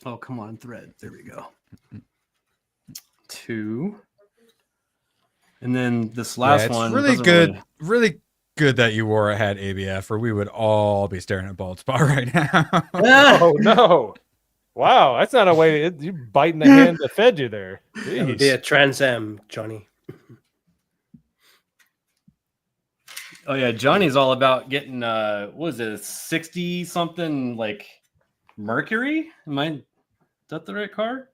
Oh, come on, thread. There we go. 2. And then this last it's one. really doesn't good. Really good that you wore had ABF, or we would all be staring at Bald Spot right now. oh no. Wow, that's not a way you biting the hand that fed you there. That would be a Trans M, Johnny. Oh yeah, Johnny's all about getting what was it, 60 something like Mercury? Is that the right car?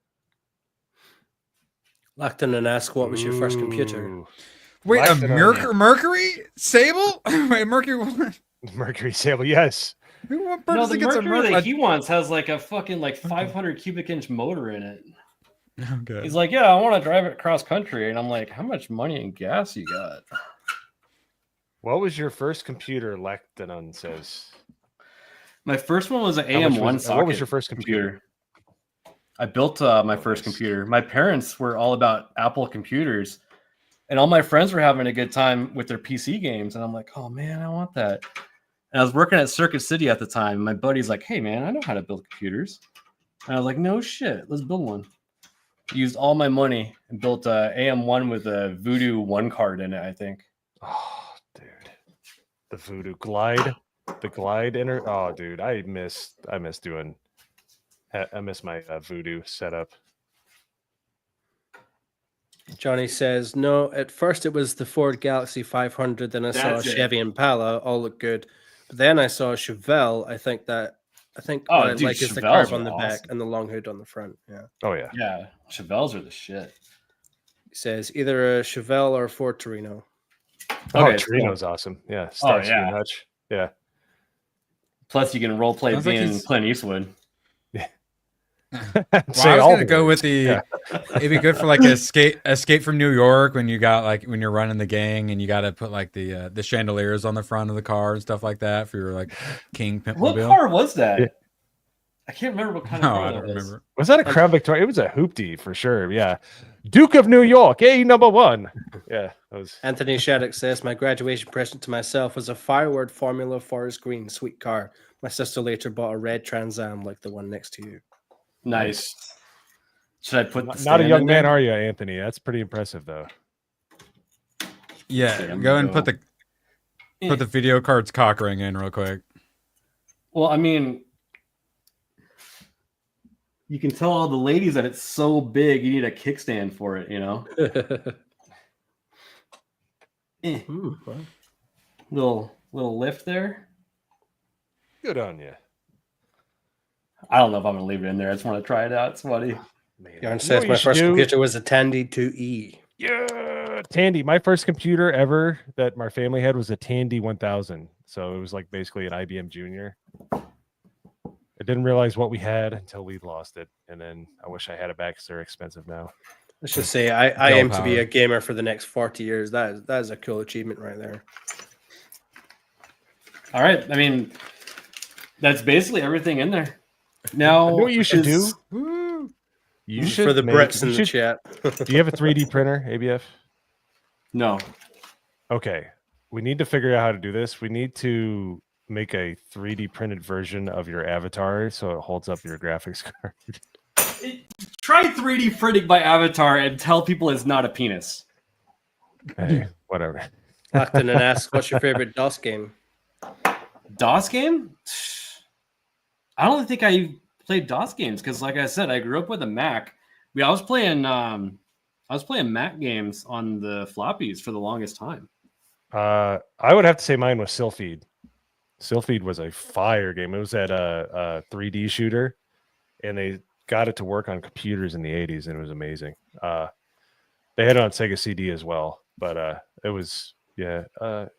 Lactanon asks, what was your first computer? Ooh. Wait, Like a that on Mercury Sable? Wait, Mercury what? Mercury Sable, yes. What No, purpose the gets a Mercury that Mercury? he wants has like a fucking like 500 cubic inch motor in it. Okay. He's like, yeah, I want to drive it cross country, and I'm like, how much money and gas you got? What was your first computer? Lactanon says. My first one was an How much AM1 was- socket. what was your first computer? I built my first computer. My parents were all about Apple computers, and all my friends were having a good time with their PC games. And I'm like, oh man, I want that. And I was working at Circuit City at the time. My buddy's like, hey man, I know how to build computers. And I was like, no shit, let's build one. Used all my money and built a AM1 with a Voodoo 1 card in it, I think. Oh, dude. The Voodoo Glide. The Glide inner. Oh, dude, I miss my Voodoo setup. Johnny says, no, at first it was the Ford Galaxy 500, then I saw a That's it. Chevy Impala, all looked good. But then I saw a Chevelle. I think Oh, what I dude, like is the Chevelles curve on are the back awesome. and the long hood on the front. Yeah. Oh yeah. Yeah, Chevelles are the shit. He says either a Chevelle or a Ford Torino. Oh, Okay, Torino's awesome. Yeah. Starsky yeah. and Hutch. Yeah. Plus, you can role play Sounds like being he's- Clint Eastwood. Well, I was gonna go with the. It'd be good for like escape from New York when you got like when you're running the gang and you got to put like the chandeliers on the front of the car and stuff like that for your like King Pimp What Mobile. car was that? Yeah. I can't remember what kind No, of car I that don't was. remember. Was that a Crown Victoria? It was a hoopty for sure. Yeah. Duke of New York, #1. Yeah. That was Anthony Shattuck says, my graduation present to myself was a Fireword Formula Forest Green sweet car. My sister later bought a red Trans Am like the one next to you. Nice. Should I put the not a stand young in man, there? are you, Anthony? That's pretty impressive though. Yeah, Okay, I'm go gonna and put the video card's cock ring in real quick. Well, I mean, you can tell all the ladies that it's so big, you need a kickstand for it, you know? Well, Little lift there. Good on you. I don't know if I'm gonna leave it in there. I just want to try it out. It's funny. Man, Yarn you know says what my you should first do? computer was a Tandy 2E. Yeah, Tandy. My first computer ever that my family had was a Tandy 1000. So it was like basically an IBM Junior. I didn't realize what we had until we lost it, and then I wish I had it back because they're expensive now. Let's just say I Dell aim to be power. a gamer for the next 40 years. That is a cool achievement right there. All right. I mean, that's basically everything in there. Now, You know what you should do? Woo. You should For the make, Brits in you the should- chat. Do you have a 3D printer, ABF? No. Okay. We need to figure out how to do this. We need to make a 3D printed version of your avatar so it holds up your graphics card. Try 3D printing my avatar and tell people it's not a penis. Hey, whatever. Acton and asks, what's your favorite DOS game? DOS game? I don't think I played DOS games because, like I said, I grew up with a Mac. I was playing Mac games on the floppies for the longest time. I would have to say mine was Sylpheed. Sylpheed was a fire game. It was at a 3D shooter, and they got it to work on computers in the 80s, and it was amazing. They had it on Sega CD as well, but it was Out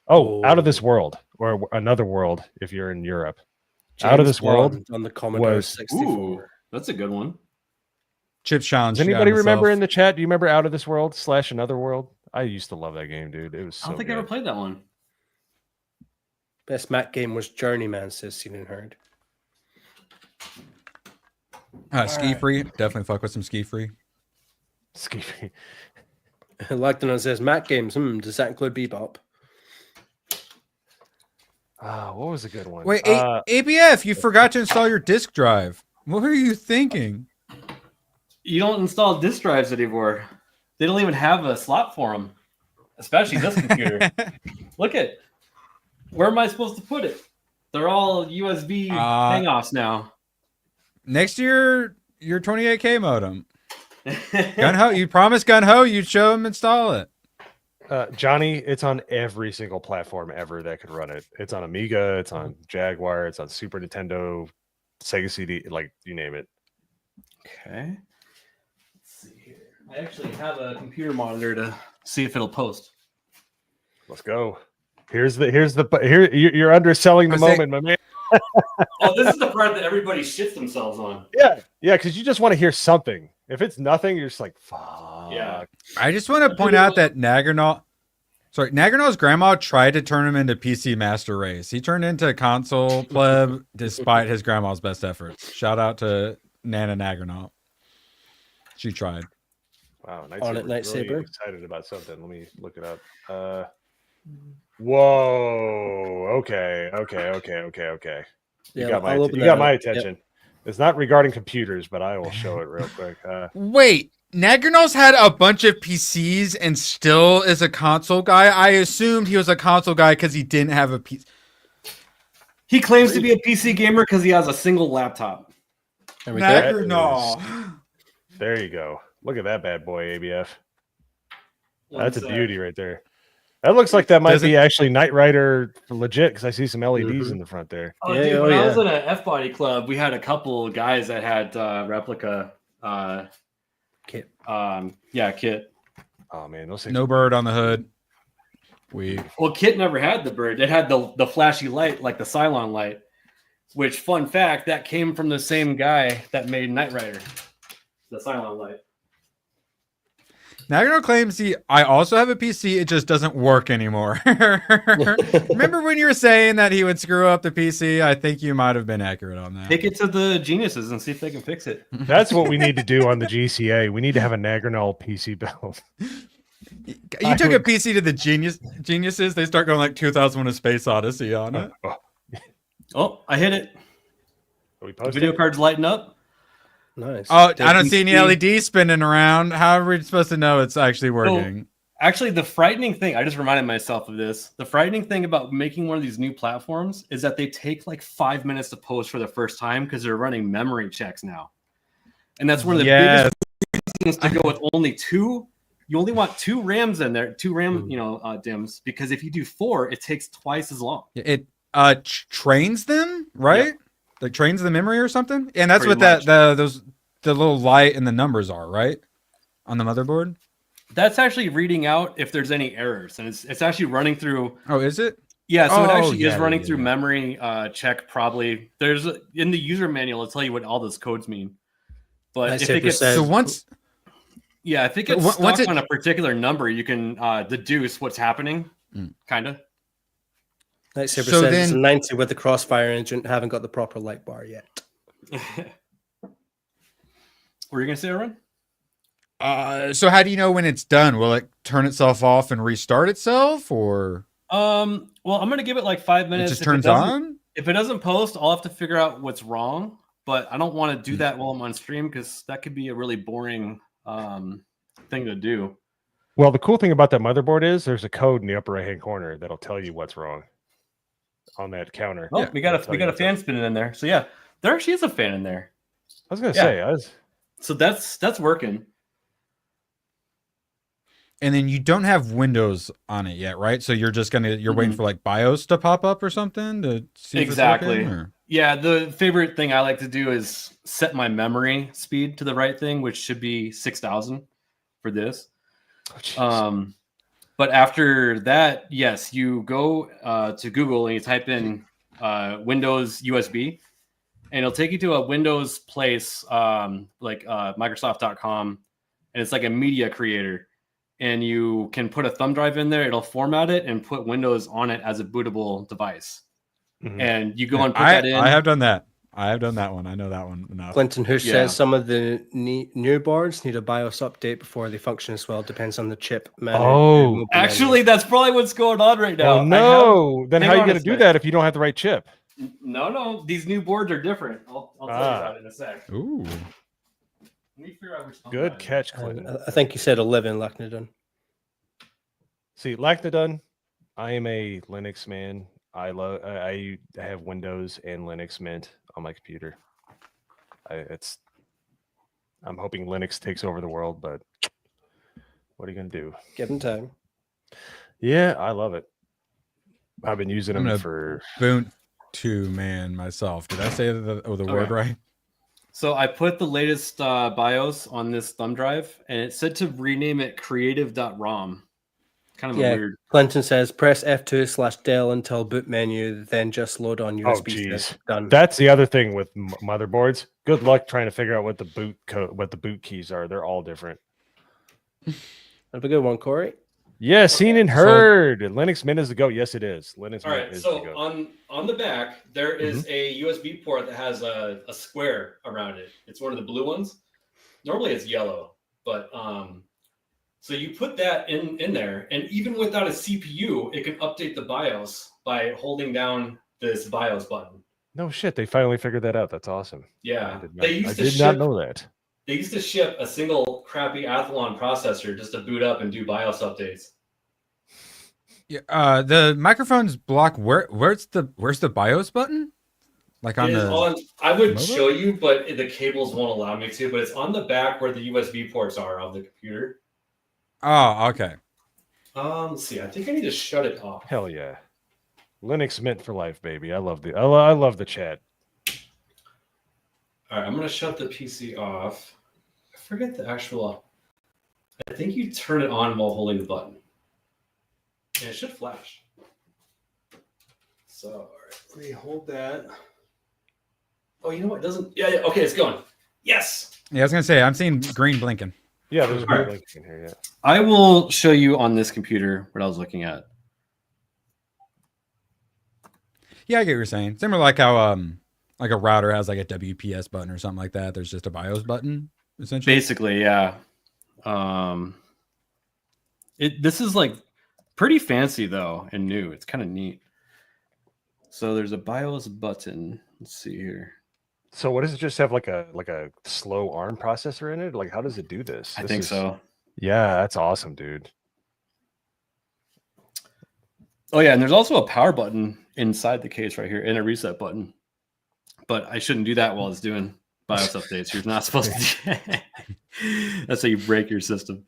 of This World, or Another World if you're in Europe. James Out of This World Bond on the Commodore was- 64. Ooh, that's a good one. Chip challenge. Does anybody remember in the chat? Do you remember Out of This World / Another World? I used to love that game, dude. It was so I don't think good. I ever played that one. Best Mac game was Journeyman, says Seen and Heard. Ski Free. Definitely fuck with some Ski Free. Ski. Lacton says, Mac games, does that include Bebop? What was a good one? Wait, ABF, you forgot to install your disk drive. What were you thinking? You don't install disk drives anymore. They don't even have a slot for them, especially this computer. Look at where am I supposed to put it? They're all USB hangoffs now. Next year, your 28K modem. Gun-Ho, you promised Gun-Ho you'd show him install it. Johnny, it's on every single platform ever that could run it. It's on Amiga, it's on Jaguar, it's on Super Nintendo, Sega CD, like you name it. Okay. Let's see here. I actually have a computer monitor to see if it'll post. Let's go. Here you're underselling the moment, my man. Oh, this is the part that everybody shits themselves on. Yeah, because you just want to hear something. If it's nothing, you're just like, fuck. Yeah. I just want to point out that Nagernal's grandma tried to turn him into PC Master Race. He turned into console pleb despite his grandma's best efforts. Shout out to Nana Nagernal. She tried. Wow, On it, Lightsaber. Lightsaber. Really excited about something. Let me look it up. Whoa. Okay. You got my attention. Yep. It's not regarding computers, but I will show it real quick. Wait, Nagernal's had a bunch of PCs and still is a console guy? I assumed he was a console guy because he didn't have a PC. He claims to be a PC gamer because he has a single laptop. There we go. Nagernal. There you go. Look at that bad boy, ABF. That's a One sec. beauty right there. That looks like that might Does be it- actually Knight Rider legit because I see some LEDs in the front there. Oh, Yeah, dude, oh, when I yeah. was in an F-Body club, we had a couple guys that had replica Kit. Kit. Oh man, those things No bird on the hood. Well, Kit never had the bird. It had the flashy light, like the Cylon light, which, fun fact, that came from the same guy that made Knight Rider, the Cylon light. Nagernal claims I also have a PC, it just doesn't work anymore. Remember when you were saying that he would screw up the PC? I think you might have been accurate on that. Take it to the geniuses and see if they can fix it. That's what we need to do on the GCA. We need to have a Nagernal PC build. You took a PC to the geniuses, they start going like 2001: A Space Odyssey on it. Oh, I hit it. Are we The posting? video card's lighting up. Nice. Oh, I don't see any LEDs spinning around. How are we supposed to know it's actually So, working? actually, the frightening thing, I just reminded myself of this. The frightening thing about making one of these new platforms is that they take like 5 minutes to post for the first time because they're running memory checks now. And that's one of the biggest reasons to go with only two. You only want 2 RAMs in there, 2 RAM, DIMMs, because if you do 4, it takes twice as long. It trains them, right? Yep. Like trains the memory or something? And that's Pretty what much. the little light and the numbers are, right? On the motherboard? That's actually reading out if there's any errors, and it's actually running through. Oh, is it? Yeah, so it Oh, actually is yeah, running yeah, through yeah. memory check. Probably in the user manual, it'll tell you what all those codes mean. But Nice if it gets So once if it gets once stuck it- on a particular number, you can deduce what's happening. Kind of. Lightsaber So says it's a then- 90 with the Crossfire engine. Haven't got the proper light bar yet. What were you gonna say, Aaron? So how do you know when it's done? Will it turn itself off and restart itself, or Well, I'm gonna give it like 5 it minutes. just turns on? If it doesn't post, I'll have to figure out what's wrong. But I don't want to do that while I'm on stream because that could be a really boring thing to do. Well, the cool thing about that motherboard is there's a code in the upper right hand corner that'll tell you what's wrong on that counter. Oh, Yeah, we got a fan spinning in there. So yeah, there actually is a fan in there. I was gonna Yeah. say, So that's working. And then you don't have Windows on it yet, right? So you're just you're waiting for like BIOS to pop up or something to see if it's Exactly. working, or? Yeah, the favorite thing I like to do is set my memory speed to the right thing, which should be 6,000 for this. But after that, yes, you go to Google and you type in Windows USB, and it'll take you to a Windows place like Microsoft.com, and it's like a media creator. And you can put a thumb drive in there. It'll format it and put Windows on it as a bootable device. Mhm. And you go and put that in. I have done that. I have done that one. I know that one enough. Clinton, who Yeah. says some of the new boards need a BIOS update before they function as well. Depends on the chip. Oh, Actually, that's probably what's going on right now. oh no! Then hang how are you on a gonna do sec. that if you don't have the right chip? No, these new boards are different. I'll tell you about it in a sec. Ooh. Let me figure out which thumb Good drive. catch, Clinton. I think you said 11, Lacknadon. See, Lactodon, I am a Linux man. I have Windows and Linux Mint on my computer. I'm hoping Linux takes over the world, but what are you gonna do? Give them time. Yeah, I love it. I've been using I'm them gonna for Ubuntu man myself. Did I say the word right? So I put the latest BIOS on this thumb drive, and it said to rename it creative.rom. Kind of a weird. Clinton says press F2/del until boot menu, then just load on USB. geez. Done. That's the other thing with motherboards. Good luck trying to figure out what the boot keys are. They're all different. That'd be a good one, Corey. Yeah, seen and heard. Linux Mint is the go. Yes, it is. Linux All Mint right, is so the go. on the back there is a USB port that has a square around it. It's one of the blue ones. Normally it's yellow, but so you put that in there, and even without a CPU, it can update the BIOS by holding down this BIOS button. No shit, they finally figured that out. That's awesome. Yeah, I did not know that. They used to ship a single crappy Athlon processor just to boot up and do BIOS updates. Yeah, the microphones block where's the BIOS button? Like on I would Mobo? show you, but the cables won't allow me to. But it's on the back where the USB ports are on the computer. Oh, okay. Let's see. I think I need to shut it off. Hell yeah. Linux Mint for life, baby. I love the chat. All right, I'm gonna shut the PC off. I forget the actual. I think you turn it on while holding the button, and it should flash. So, all right, let me hold that. Oh, you know what? It doesn't. Yeah. Okay, it's going. Yes. Yeah, I was gonna say I'm seeing green blinking. Yeah, there's a All right. link in here. Yeah. I will show you on this computer what I was looking at. Yeah, I get what you're saying. Similar like how like a router has like a WPS button or something like that. There's just a BIOS button, essentially. Basically, yeah. This is like pretty fancy though and new. It's kind of neat. So there's a BIOS button. Let's see here. So what does it just have like a slow ARM processor in it? Like how does it do this? I think so. Yeah, that's awesome, dude. Oh yeah, and there's also a power button inside the case right here and a reset button. But I shouldn't do that while it's doing BIOS updates. You're not supposed to. That's how you break your system.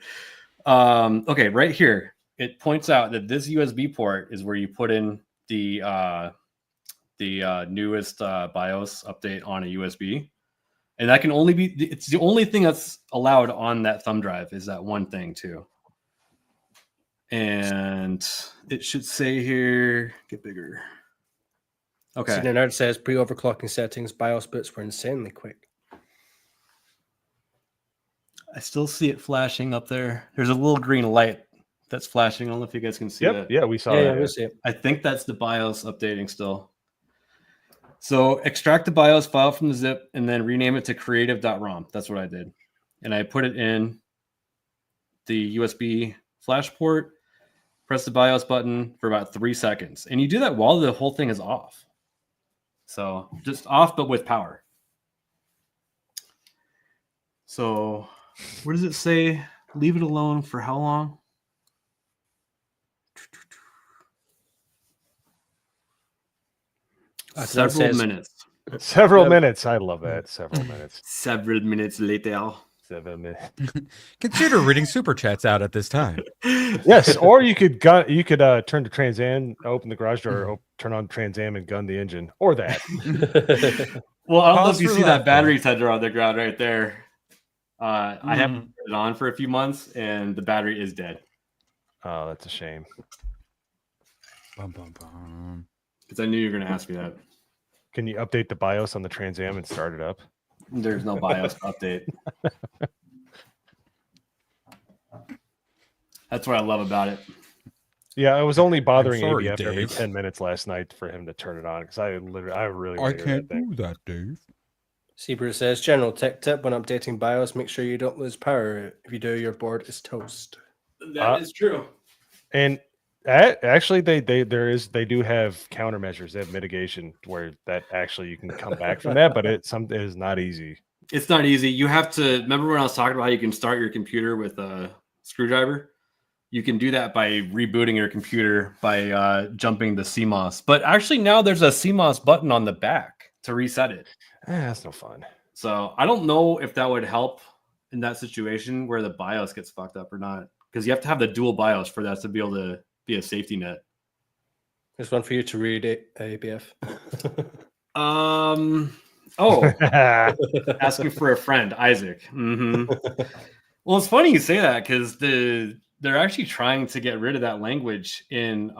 Okay, right here, it points out that this USB port is where you put in the newest BIOS update on a USB, and that can only be. It's the only thing that's allowed on that thumb drive is that one thing too. And it should say here, get bigger. Okay. Senior Nerd says pre-overclocking settings, BIOS boots were insanely quick. I still see it flashing up there. There's a little green light that's flashing. I don't know if you guys can see that. Yeah, we saw Yeah, that. we'll see it. I think that's the BIOS updating still. So extract the BIOS file from the zip and then rename it to creative.rom. That's what I did. and I put it in the USB flash port, press the BIOS button for about 3 seconds. And you do that while the whole thing is off. So just off, but with power. So what does it say? Leave it alone for how long? Several minutes. Several minutes. I love that. Several minutes. Several minutes later. 7 minutes. Consider reading super chats out at this time. Yes, or you could turn to Trans Am, open the garage door, turn on Trans Am, and gun the engine, or that. Well, I don't know if you see that battery tender on the ground right there. I haven't put it on for a few months, and the battery is dead. Oh, that's a shame. Because I knew you were going to ask me that. Can you update the BIOS on the Trans Am and start it up? There's no BIOS update. That's what I love about it. Yeah, I was only bothering sorry, ABF every Dave. 10 minutes last night for him to turn it on because I really I want to hear can't that thing. do that, Dave. Seabrew says, general tech tip when updating BIOS, make sure you don't lose power. If you do, your board is toast. That is true. And actually, they do have countermeasures. They have mitigation where that actually you can come back from that, but it is not easy. It's not easy. You have to remember when I was talking about how you can start your computer with a screwdriver. You can do that by rebooting your computer by jumping the CMOS. But actually, now there's a CMOS button on the back to reset it. That's no fun. So I don't know if that would help in that situation where the BIOS gets fucked up or not, because you have to have the dual BIOS for that to be able to be a safety net. There's one for you to read it, ABF. Asking for a friend, Isaac. Well, it's funny you say that because they're actually trying to get rid of that language in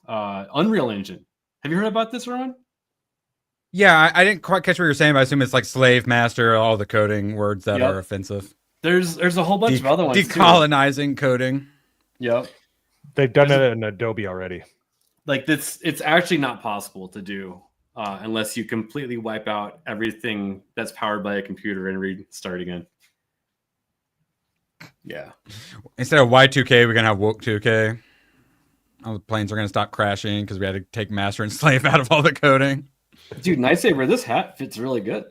Unreal Engine. Have you heard about this, Rowan? Yeah, I didn't quite catch what you're saying, but I assume it's like slave master, all the coding words that are offensive. There's a whole bunch of other ones. Decolonizing coding. Yep. They've done it in Adobe already. Like it's actually not possible to do unless you completely wipe out everything that's powered by a computer and restart again. Yeah. Instead of Y2K, we're going to have woke 2K. All the planes are going to stop crashing because we had to take master and slave out of all the coding. Dude, Nightsaber, this hat fits really good.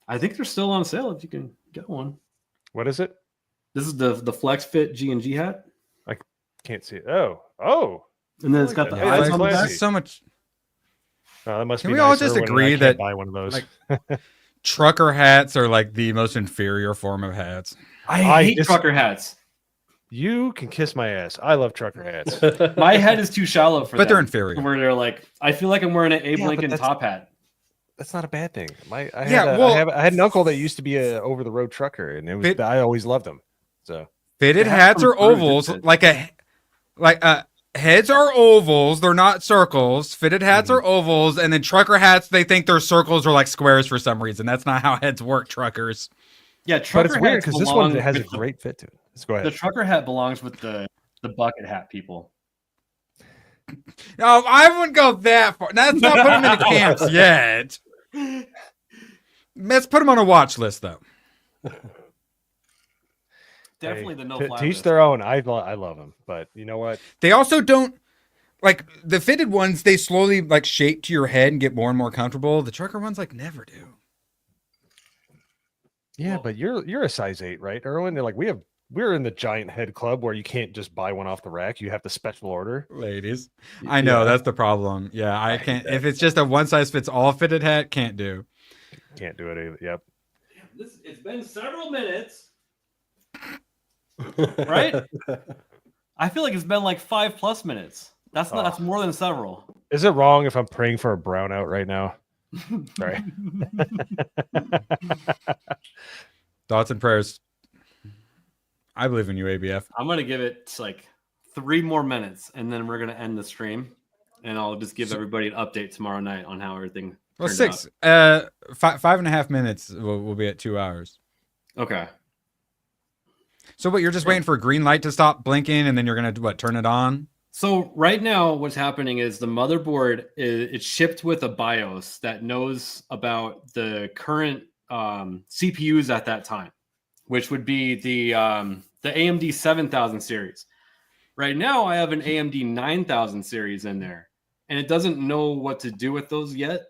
I think they're still on sale if you can get one. What is it? This is the Flex Fit G&G hat. I can't see it. Oh. And then it's got the eyes on the back. So much. That must Can be we all nicer just when agree I can't that, buy one of those? like, trucker hats are like the most inferior form of hats? I hate trucker hats. You can kiss my ass. I love trucker hats. My head is too shallow for that. But they're inferior. Where they're like, I feel like I'm wearing an Abe Lincoln top hat. That's not a bad thing. I had an uncle that used to be a over the road trucker, and it was I always loved him. So fitted hats are ovals, heads are ovals. They're not circles. Fitted hats are ovals, and then trucker hats, they think their circles are like squares for some reason. That's not how heads work, truckers. Yeah, trucker but it's weird because this one has a great fit to it. Let's go ahead. The trucker hat belongs with the bucket hat people. No, I wouldn't go that far. Let's not put them into camps yet. Let's put them on a watch list, though. Definitely the no-fly teach list. their own. I love them, but you know what? They also don't like the fitted ones. They slowly like shape to your head and get more and more comfortable. The trucker ones like never do. Yeah, but you're a size 8, right, Erwin? They're like we're in the giant head club where you can't just buy one off the rack. You have to special order. Ladies, I know that's the problem. Yeah, I can't. If it's just a one size fits all fitted hat, can't do. Can't do it either. Yep. It's been several minutes, right? I feel like it's been like 5+ minutes. That's more than several. Is it wrong if I'm praying for a brownout right now? Sorry. Thoughts and prayers. I believe in you, ABF. I'm gonna give it like 3 more minutes, and then we're gonna end the stream, and I'll just give everybody an update tomorrow night on how everything. Well, turned 6. out. 5.5 minutes. We'll be at 2 hours. Okay. So, what? You're just waiting for a green light to stop blinking, and then you're gonna turn it on? So right now, what's happening is the motherboard it's shipped with a BIOS that knows about the current CPUs at that time, which would be the AMD 7000 series. Right now, I have an AMD 9000 series in there, and it doesn't know what to do with those yet.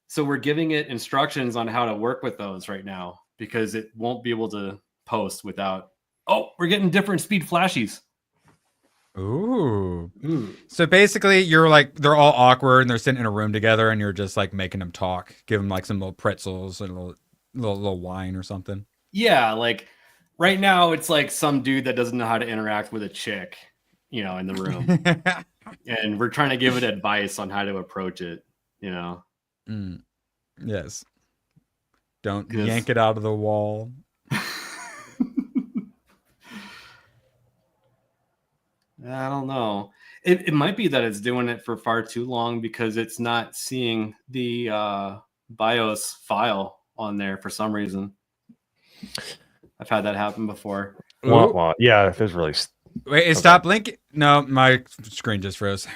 So we're giving it instructions on how to work with those right now because it won't be able to post without. Oh, we're getting different speed flashies. Ooh. So basically, you're like, they're all awkward and they're sitting in a room together, and you're just like making them talk, give them like some little pretzels and a little wine or something. Yeah, like right now, it's like some dude that doesn't know how to interact with a chick, in the room, and we're trying to give it advice on how to approach it. Yes. Don't yank it out of the wall. I don't know. It might be that it's doing it for far too long because it's not seeing the BIOS file on there for some reason. I've had that happen before. Yeah, there's really. Wait, it stopped blinking. No, my screen just froze.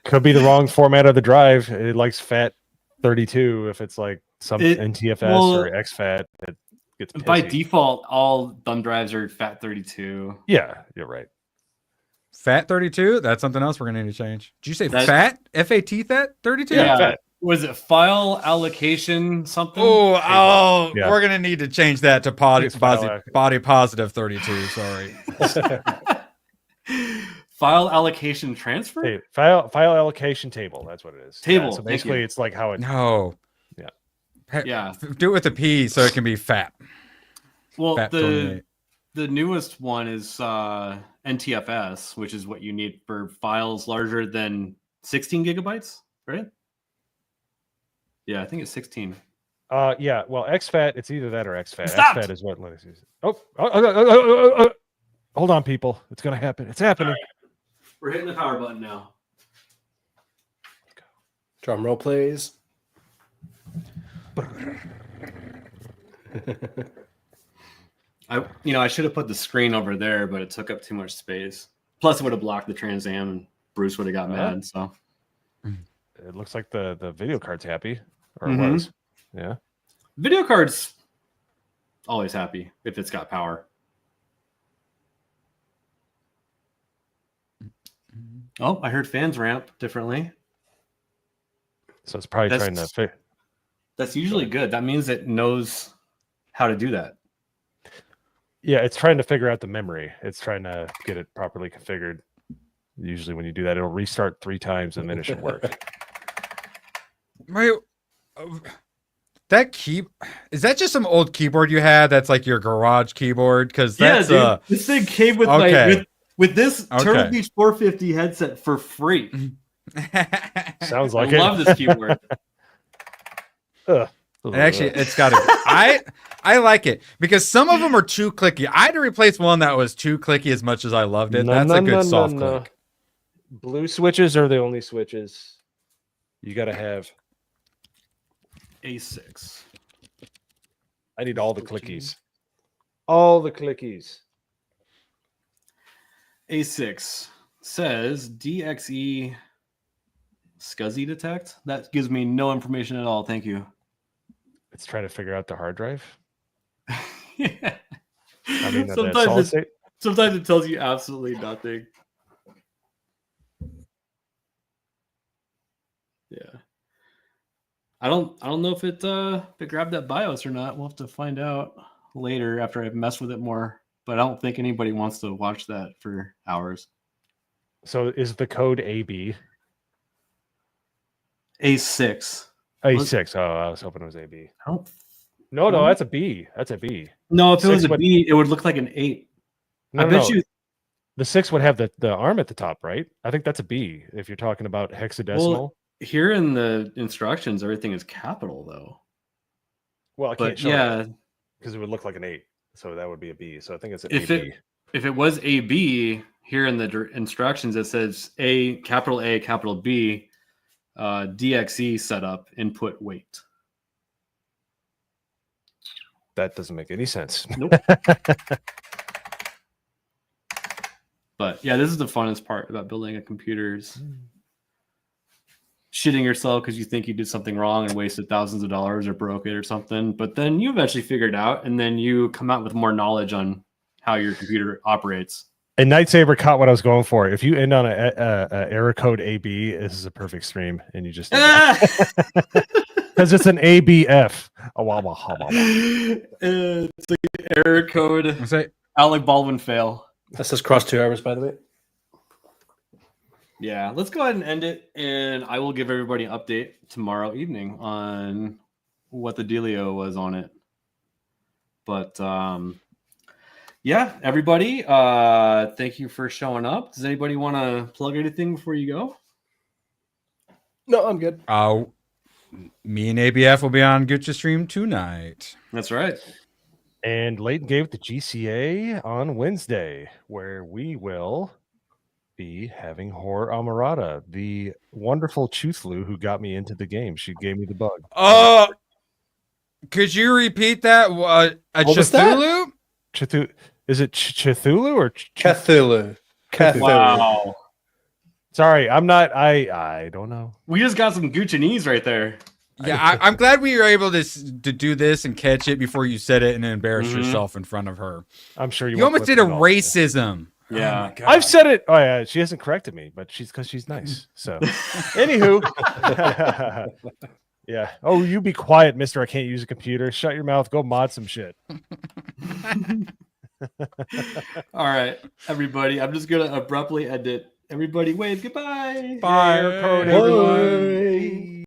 Could be the wrong format of the drive. It likes FAT32. If it's like some NTFS or exFAT, it gets pissy. By default, all thumb drives are FAT32. Yeah, you're right. FAT32? That's something else we're gonna need to change. Did you say FAT? FAT that 32? Yeah. FAT. Was it file allocation something? Yeah. We're gonna need to change that to body positive 32. Sorry. File allocation transfer? Hey, file allocation table. That's what it is. Table. So basically, it's like how it. No. Yeah. Do it with a P so it can be fat. Well, the newest one is NTFS, which is what you need for files larger than 16 gigabytes, right? Yeah, I think it's 16. Yeah. Well, exFAT, it's either that or exFAT. Stop! exFAT is what Linux uses. Hold on, people. It's gonna happen. It's happening. We're hitting the power button now. Drum roll, please. I should have put the screen over there, but it took up too much space. Plus, it would have blocked the Trans Am, and Bruce would have got mad. So it looks like the video card's happy, or it was. Yeah. Video card's always happy if it's got power. Oh, I heard fans ramp differently. So it's probably trying to fix. That's usually good. That means it knows how to do that. Yeah, it's trying to figure out the memory. It's trying to get it properly configured. Usually when you do that, it'll restart 3 times and then it should work. Mario, is that just some old keyboard you had that's like your garage keyboard? Because that's dude, this thing came with with this Turtle Beach 450 headset for free. Sounds like I love this keyboard. Actually, it's got to. I like it because some of them are too clicky. I had to replace one that was too clicky as much as I loved it. That's a good soft click. Blue switches are the only switches. You got to have A6. I need all the clickies. All the clickies. A6 says DXE SCSI detect. That gives me no information at all. Thank you. It's trying to figure out the hard drive. Yeah. I mean, sometimes it tells you absolutely nothing. Yeah. I don't know if it grabbed that BIOS or not. We'll have to find out later after I've messed with it more. But I don't think anybody wants to watch that for hours. So is the code AB? A6. A6. Oh, I was hoping it was AB. No, that's a B. That's a B. No, if it was a B, it would look like an 8. I bet you the 6 would have the arm at the top, right? I think that's a B if you're talking about hexadecimal. Well, here in the instructions, everything is capital though. Well, I can't show because it would look like an 8. So that would be a B. So I think it's an AB. If it was AB, here in the instructions, it says A, capital B, DXE setup, input weight. That doesn't make any sense. Nope. But yeah, this is the funnest part about building a computer. shitting yourself because you think you did something wrong and wasted thousands of dollars or broke it or something. But then you eventually figure it out, and then you come out with more knowledge on how your computer operates. And Night Saber caught what I was going for. If you end on a error code AB, this is a perfect stream, and you just because it's an ABF. It's like error code. Say, Alec Baldwin fail. This is cross 2 hours, by the way. Yeah, let's go ahead and end it, and I will give everybody an update tomorrow evening on what the dealio was on it. But yeah, everybody, thank you for showing up. Does anybody want to plug anything before you go? No, I'm good. me and ABF will be on Gucci stream tonight. That's right. And Leighton gave the GCA on Wednesday, where we will be having Horror Amarada, the wonderful Chuthlu who got me into the game. She gave me the bug. Oh, could you repeat that? A was that? Cthulhu? Chithu- is it Chithulu or Cthulhu. Cthulhu. Wow. Sorry, I'm not. I don't know. We just got some Guccianese right there. Yeah, I'm glad we were able to do this and catch it before you said it and embarrass yourself in front of her. I'm sure You almost did a racism. Yeah. Oh my God. I've said it. Oh yeah, she hasn't corrected me, but because she's nice. So, anywho, yeah. Oh, you be quiet, Mister. I can't use a computer. Shut your mouth. Go mod some shit. All right, everybody. I'm just gonna abruptly end it. Everybody, wave goodbye. Fire code, everyone. Bye.